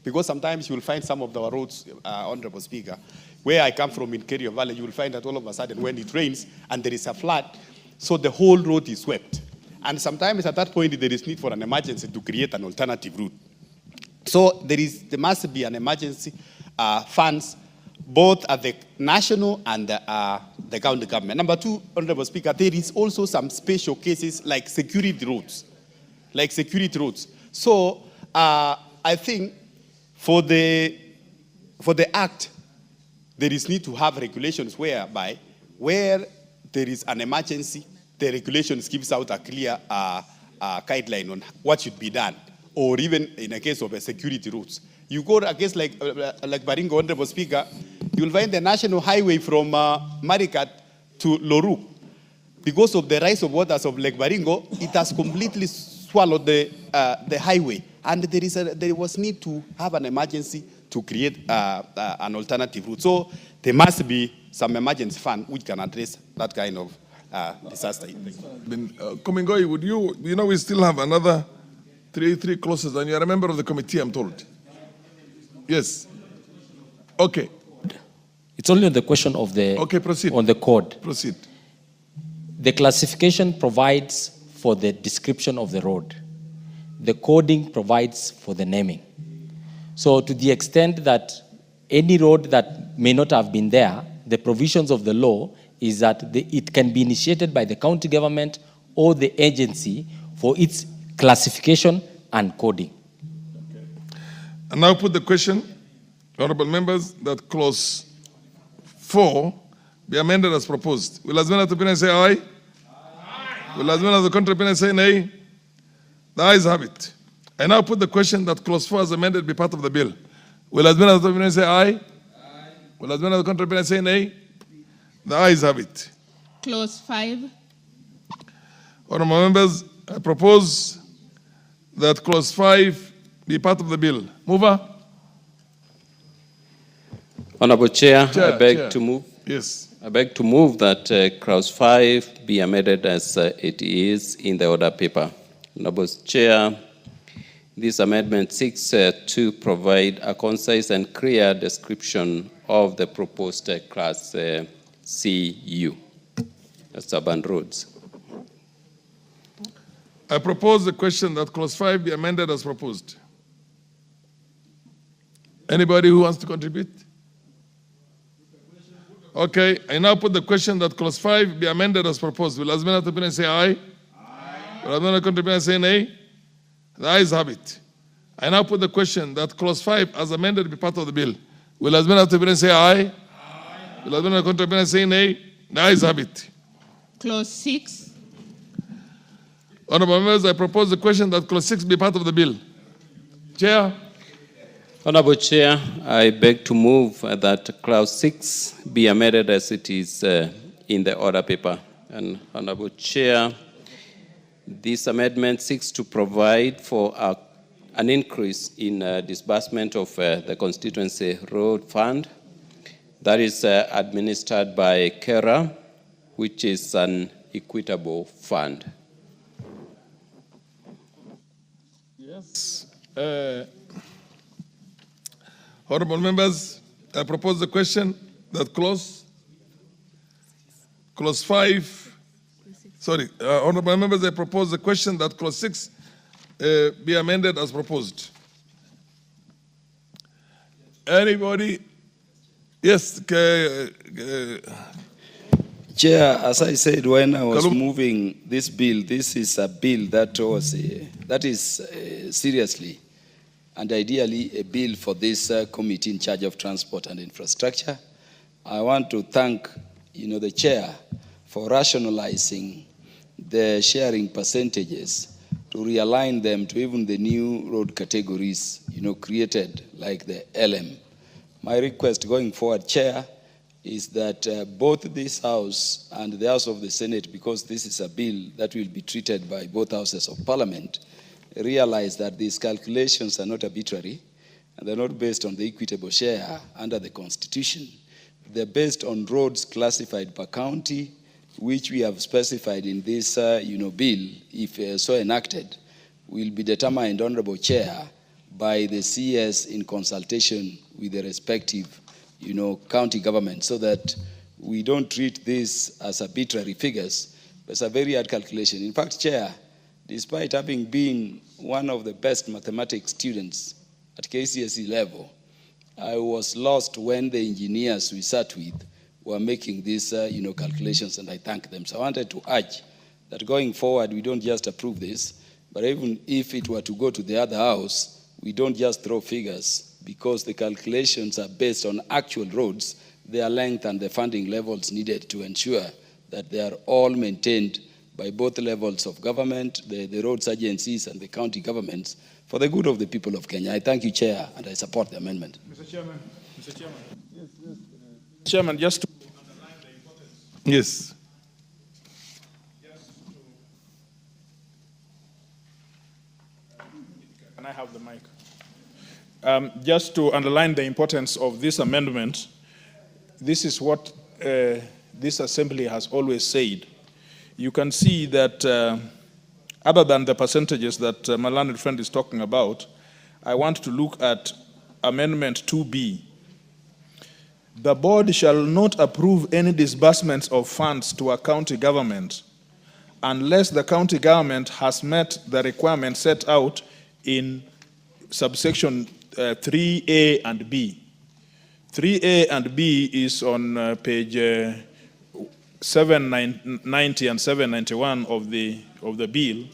Because sometimes you will find some of the roads, Honorable Speaker, where I come from in Kerio Valley, you will find that all of a sudden when it rains and there is a flood, so the whole road is swept. And sometimes at that point, there is need for an emergency to create an alternative route. So there must be an emergency funds, both at the national and the county government. Number two, Honorable Speaker, there is also some special cases like security roads. So I think for the act, there is need to have regulations whereby where there is an emergency, the regulations gives out a clear guideline on what should be done, or even in a case of a security routes. You go to a case like Baringo, Honorable Speaker, you'll find the national highway from Marikat to Loru. Because of the rise of waters of Lake Baringo, it has completely swallowed the highway. And there was need to have an emergency to create an alternative route. So there must be some emergency fund which can address that kind of disaster. Komingoi, would you know, we still have another three clauses, and you're a member of the committee, I'm told. Yes. Okay. It's only on the question of the proceed. On the code. Proceed. The classification provides for the description of the road. The coding provides for the naming. So to the extent that any road that may not have been there, the provisions of the law is that it can be initiated by the county government or the agency for its classification and coding. Okay. And now put the question, honorable members, that clause 4 be amended as proposed. Will as many of the opinion say aye? Aye. Will as many of the contrary opinion say nay? The ayes have it. I now put the question that clause 4 as amended be part of the bill. Will as many of the opinion say aye? Aye. Will as many of the contrary opinion say nay? The ayes have it. Clause 5. Honorable members, I propose that clause 5 be part of the bill. Mover? Honorable Chair, I beg to move. Yes. I beg to move that clause 5 be amended as it is in the order paper. Honorable Chair, this amendment seeks to provide a concise and clear description of the proposed class CU, that's urban roads. I propose the question that clause 5 be amended as proposed. Anybody who wants to contribute? Okay, I now put the question that clause 5 be amended as proposed. Will as many of the opinion say aye? Aye. Will as many of the opinion say nay? The ayes have it. I now put the question that clause 5 as amended be part of the bill. Will as many of the opinion say aye? Aye. Will as many of the opinion say nay? The ayes have it. Clause 6. Honorable members, I propose the question that clause 6 be part of the bill. Chair. Honorable Chair, I beg to move that clause 6 be amended as it is in the order paper. And Honorable Chair, this amendment seeks to provide for an increase in disbursement of the constituency road fund that is administered by KERA, which is an equitable fund. Yes. Honorable members, I propose the question that clause 5, honorable members, I propose the question that clause 6 be amended as proposed. Anybody? Yes. Chair, as I said when I was moving this bill, this is a bill that is seriously and ideally a bill for this committee in charge of transport and infrastructure. I want to thank the chair for rationalizing the sharing percentages to realign them to even the new road categories created like the LM. My request going forward, Chair, is that both this House and the House of the Senate, because this is a bill that will be treated by both Houses of Parliament, realize that these calculations are not arbitrary, and they're not based on the equitable share under the Constitution. They're based on roads classified per county, which we have specified in this bill, if so enacted, will be determined, Honorable Chair, by the CS in consultation with the respective county government, so that we don't treat this as arbitrary figures, but it's a very hard calculation. In fact, Chair, despite having been one of the best mathematics students at KCSE level, I was lost when the engineers we sat with were making these calculations, and I thank them. So I wanted to urge that going forward, we don't just approve this, but even if it were to go to the other house, we don't just throw figures, because the calculations are based on actual roads, their length and the funding levels needed to ensure that they are all maintained by both levels of government, the roads agencies and the county governments, for the good of the people of Kenya. I thank you, Chair, and I support the amendment. Mr. Chairman. Chairman, just to underline the importance. Yes. Can I have the mic? Just to underline the importance of this amendment, this is what this assembly has always said. You can see that other than the percentages that my learned friend is talking about, I want to look at Amendment 2B. The board shall not approve any disbursements of funds to a county government unless the county government has met the requirements set out in subsection 3A and B. 3A and B is on page 790 and 791 of the bill.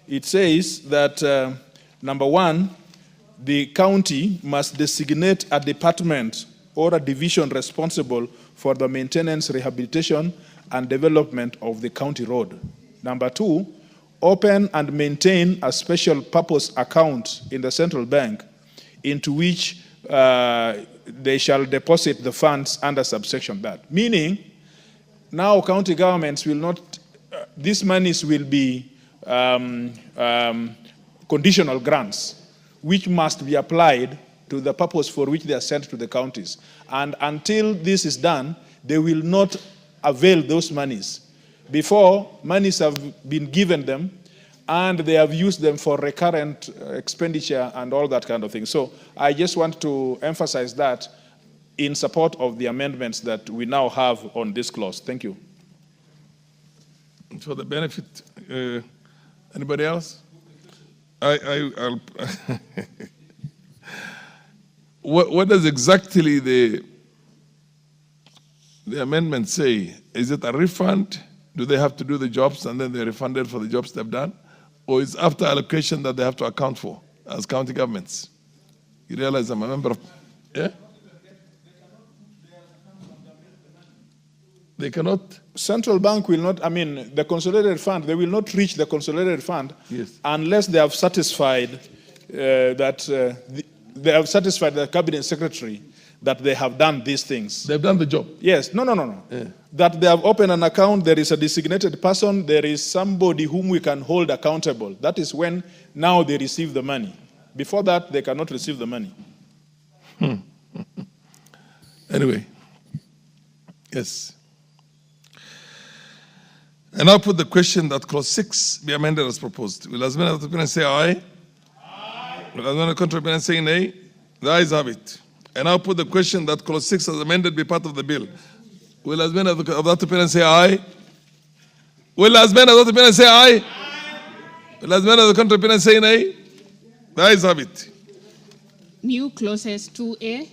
It says that, number one, the county must designate a department or a division responsible for the maintenance, rehabilitation, and development of the county road. Number two, open and maintain a special purpose account in the central bank into which they shall deposit the funds under subsection that. Meaning, now county governments will not, these monies will be conditional grants, which must be applied to the purpose for which they are sent to the counties. And until this is done, they will not avail those monies. Before, monies have been given them, and they have used them for recurrent expenditure and all that kind of thing. So I just want to emphasize that in support of the amendments that we now have on this clause. Thank you. For the benefit, anybody else? I'll what does exactly the amendment say? Is it a refund? Do they have to do the jobs and then they're refunded for the jobs they've done? Or is after allocation that they have to account for as county governments? You realize I'm a member of, yeah? They cannot? Central bank will not, the consolidated fund, they will not reach the consolidated fund unless they have satisfied they have satisfied the cabinet secretary that they have done these things. They've done the job? Yes, no. Yeah. That they have opened an account, there is a designated person, there is somebody whom we can hold accountable. That is when now they receive the money. Before that, they cannot receive the money. Anyway, yes. And I'll put the question that clause 6 be amended as proposed. Will as many of the opinion say aye? Aye. Will as many of the contrary opinion say nay? The ayes have it. And I'll put the question that clause 6 as amended be part of the bill. Will as many of that opinion say aye? Will as many of that opinion say aye? Aye. Will as many of the contrary opinion say nay? The ayes have it. New clauses 2A,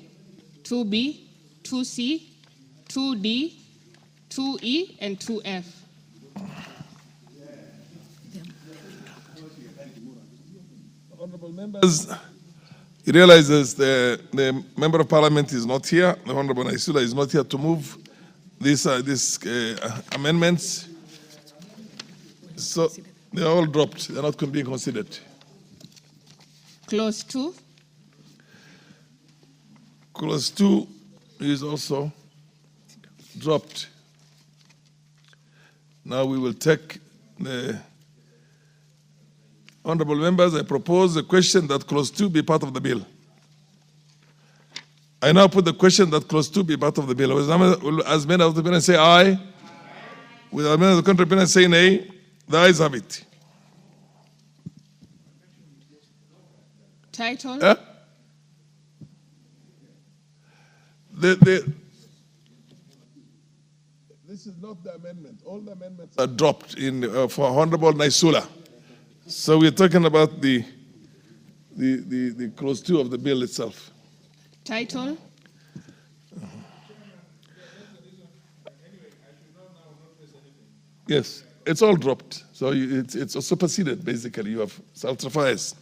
2B, 2C, 2D, 2E, and 2F. Honorable members, he realizes the member of parliament is not here. The Honorable Naisula is not here to move these amendments. So they are all dropped. They are not being considered. Clause 2. Clause 2 is also dropped. Now we will take the Honorable members, I propose the question that clause 2 be part of the bill. I now put the question that clause 2 be part of the bill. As many of the opinion say aye. With as many of the contrary opinion say nay. The ayes have it. Title? This is not the amendment. All the amendments are dropped in for Honorable Naisula. So we're talking about the clause 2 of the bill itself. Title? Yes, it's all dropped. So it's superseded, basically. You have self-suffice.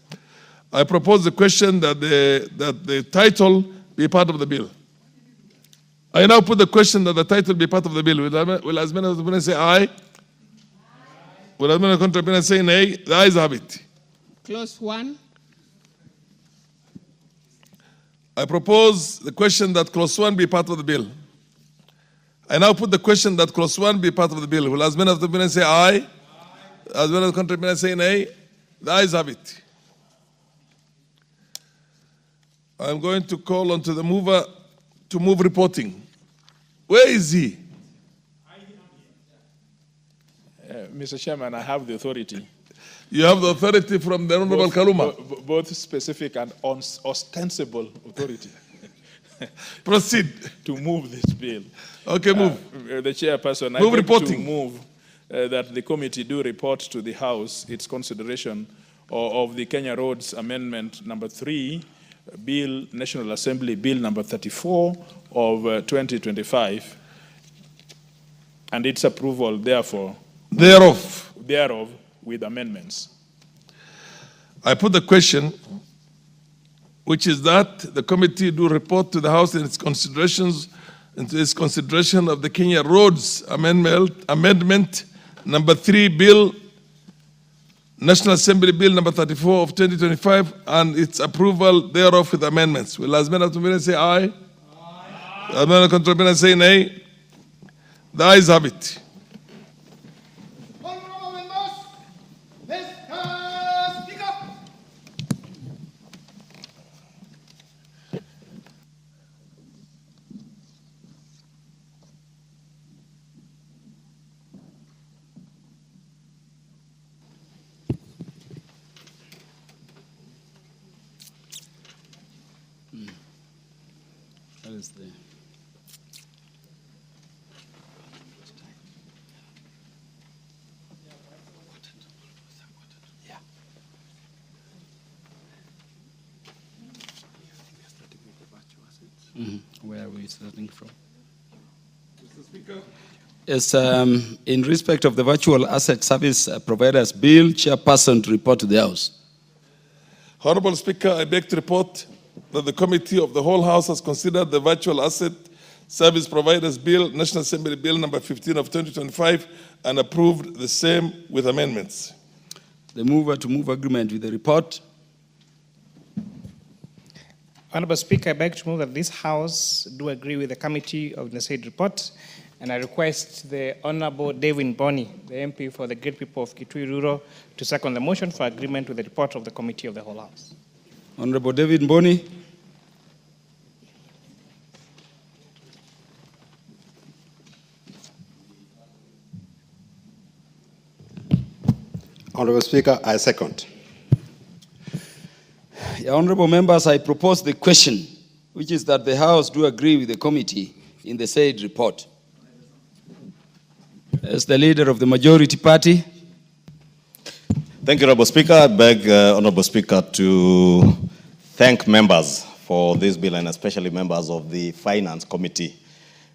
I propose the question that the title be part of the bill. I now put the question that the title be part of the bill. Will as many of the opinions say aye? Will as many of the contrary opinions say nay? The ayes have it. Clause 1. I propose the question that clause 1 be part of the bill. I now put the question that clause 1 be part of the bill. Will as many of the opinions say aye? As many of the contrary opinions say nay? The ayes have it. I'm going to call on to the mover to move reporting. Where is he? Mr. Chairman, I have the authority. You have the authority from the Honorable Kaluma. Both specific and ostensible authority. Proceed. To move this bill. Okay, move. The chairperson, I move beg reporting. to move that the committee do report to the House its consideration of the Kenya Roads Amendment number 3, Bill, National Assembly Bill number 34 of 2025, and its approval, therefore, thereof with amendments. I put the question, which is that the committee do report to the House in its considerations, into its consideration of the Kenya Roads Amendment number 3 Bill, National Assembly Bill number 34 of 2025, and its approval thereof with amendments. Will as many of the opinions say aye? Aye. As many of the contrary opinions say nay? The ayes have it. Where are we starting from? Mr. Speaker. Yes, in respect of the virtual asset service providers bill, chairperson to report to the House. Honorable Speaker, I beg to report that the Committee of the whole House has considered the virtual asset service providers bill, National Assembly Bill number 15 of 2025, and approved the same with amendments. The mover to move agreement with the report. Honorable Speaker, I beg to move that this House do agree with the committee of the said report, and I request the Honorable David Boni, the MP for the great people of Kitui Rural, to second the motion for agreement with the report of the committee of the whole House. Honorable David Boni. Honorable Speaker, I second. Honorable members, I propose the question, which is that the House do agree with the committee in the said report. As the leader of the majority party. Thank you, Honorable Speaker. I beg Honorable Speaker to thank members for this bill, and especially members of the Finance Committee.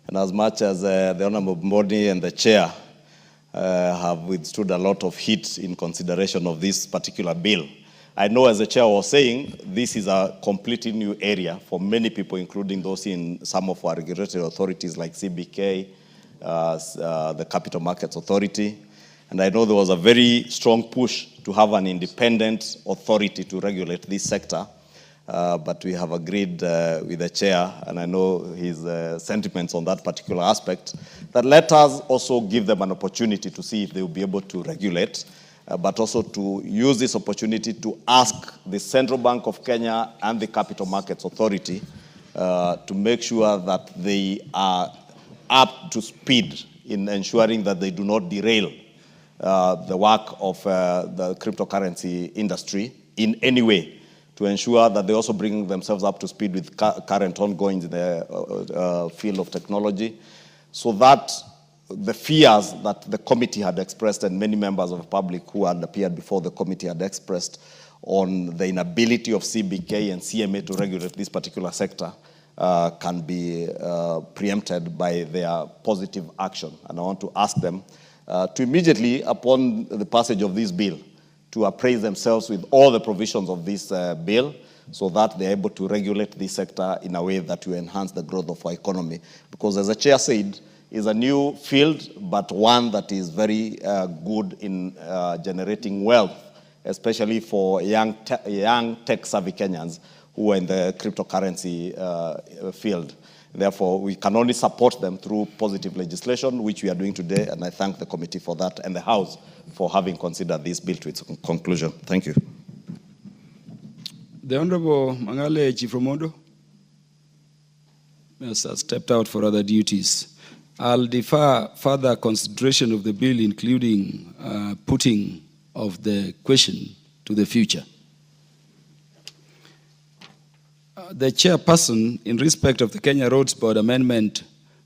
And as much as the Honorable Boni and the Chair have withstood a lot of heat in consideration of this particular bill, I know, as the Chair was saying, this is a completely new area for many people, including those in some of our regulatory authorities like CBK, the Capital Markets Authority. And I know there was a very strong push to have an independent authority to regulate this sector. But we have agreed with the Chair, and I know his sentiments on that particular aspect, that let us also give them an opportunity to see if they will be able to regulate but also to use this opportunity to ask the Central Bank of Kenya and the Capital Markets Authority to make sure that they are up to speed in ensuring that they do not derail the work of the cryptocurrency industry in any way, to ensure that they also bring themselves up to speed with current ongoings in the field of technology, so that the fears that the committee had expressed and many members of the public who had appeared before the committee had expressed on the inability of CBK and CMA to regulate this particular sector can be preempted by their positive action. And I want to ask them to immediately, upon the passage of this bill, to appraise themselves with all the provisions of this bill, so that they're able to regulate this sector in a way that will enhance the growth of our economy. Because as the chair said, it's a new field, but one that is very good in generating wealth, especially for young tech-savvy Kenyans who are in the cryptocurrency field. Therefore, we can only support them through positive legislation, which we are doing today, and I thank the committee for that and the House for having considered this bill to its conclusion. Thank you. The Honorable Mangale Chifromodo has stepped out for other duties. I'll defer further consideration of the bill, including putting of the question to the future. The chairperson, in respect of the Kenya Roads Board Amendment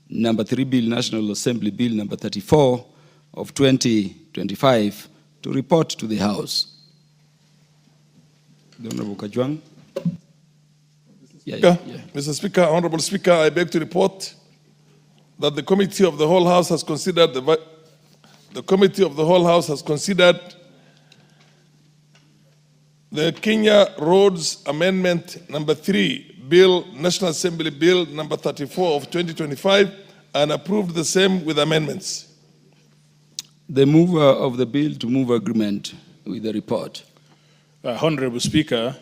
number 3 Bill, National Assembly Bill number 34 of 2025, to report to the House. The Honorable Kajwang. Mr. Speaker, Honorable Speaker, I beg to report that the Committee of the Whole House has considered the Kenya Roads Amendment number 3, Bill, National Assembly Bill number 34 of 2025, and approved the same with amendments. The mover of the bill to move agreement with the report. Honorable Speaker,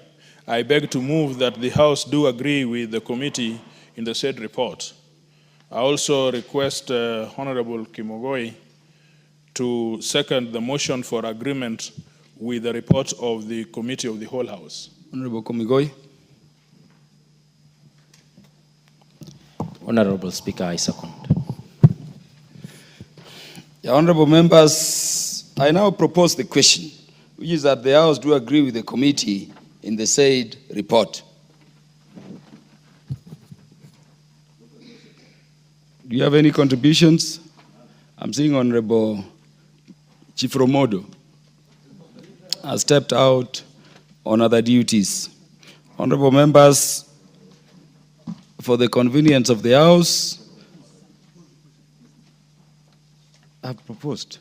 I beg to move that the House do agree with the committee in the said report. I also request Honorable Kimogoi to second the motion for agreement with the report of the Committee of the Whole House. Honorable Komigoi. Honorable Speaker, I second. Honorable members, I now propose the question, which is that the House do agree with the committee in the said report. Do you have any contributions? I'm seeing Honorable Chifromodo has stepped out on other duties. Honorable members, for the convenience of the House, I've proposed.